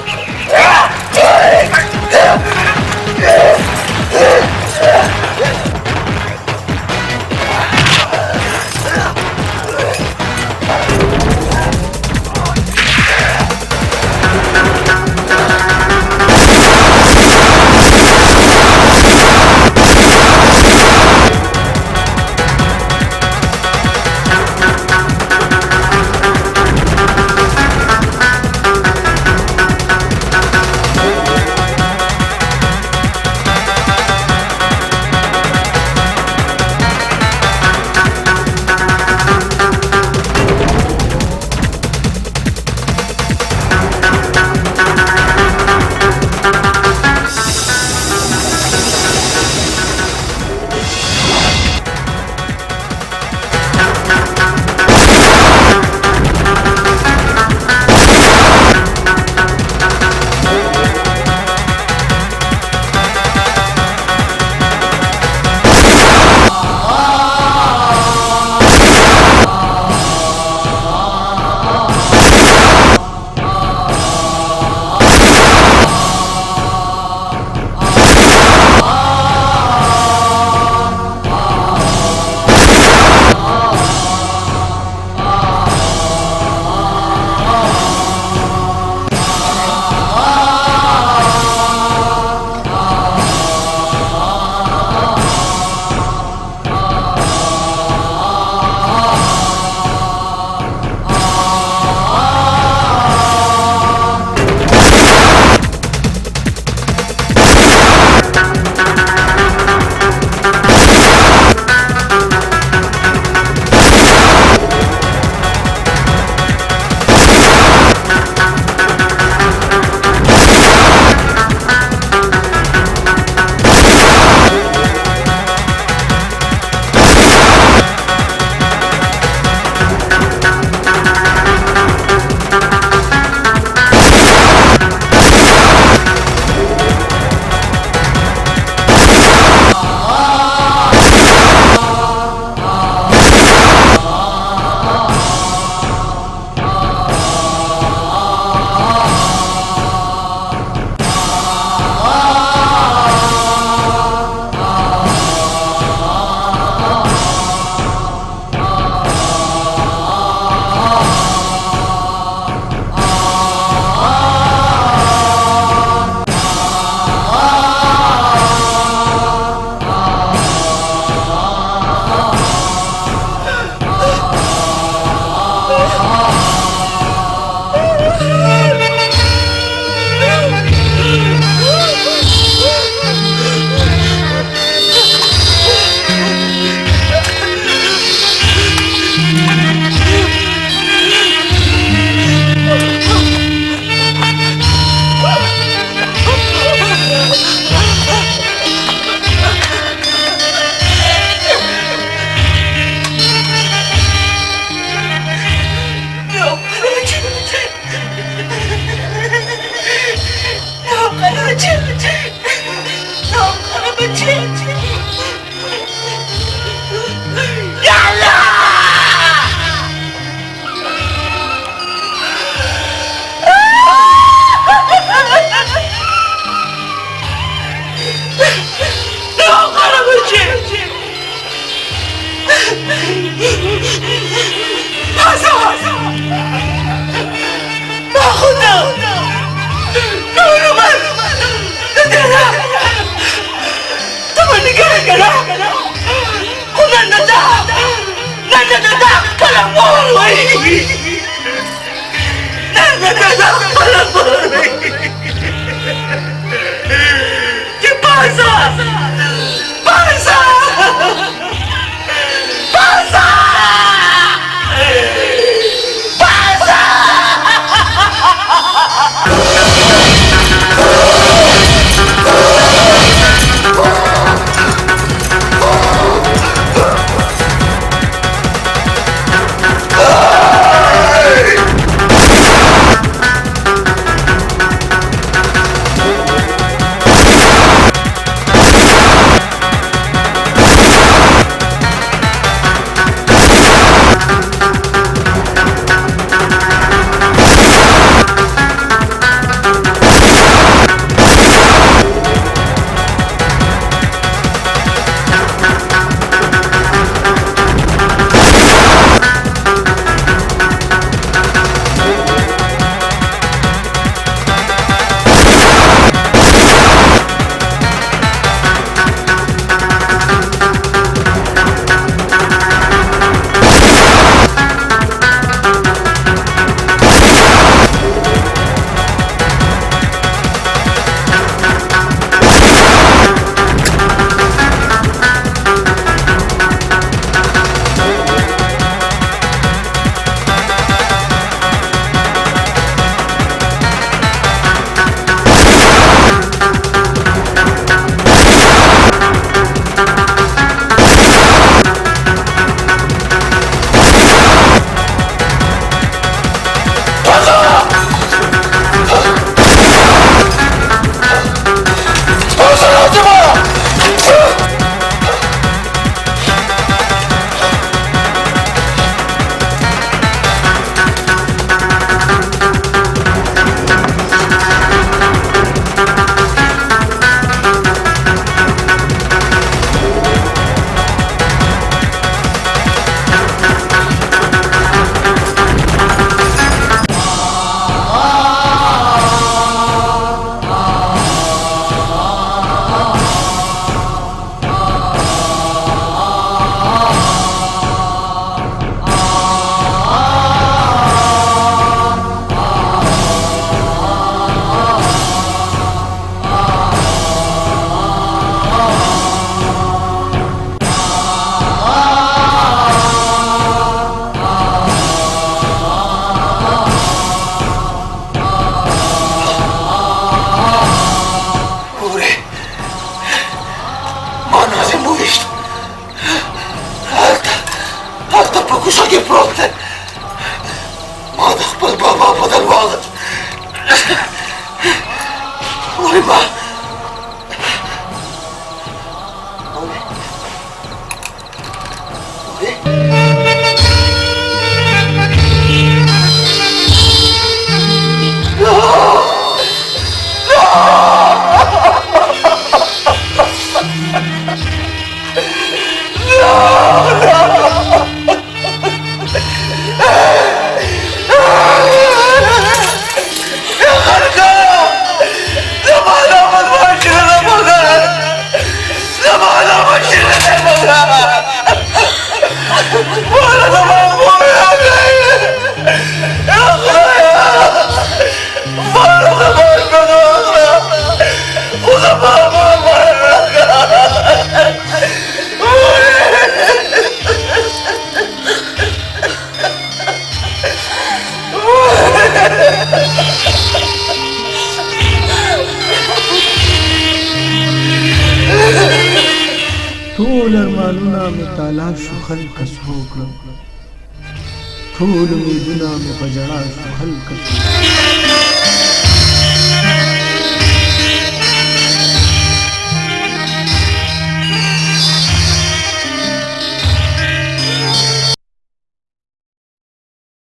په کوڅه کې پروت دی ما د خپل بابا په دروازه وای ما ټول ارمانونه مې تالا شو خلک سپو کړم ټول امیدونه مې په ژړا شو خلک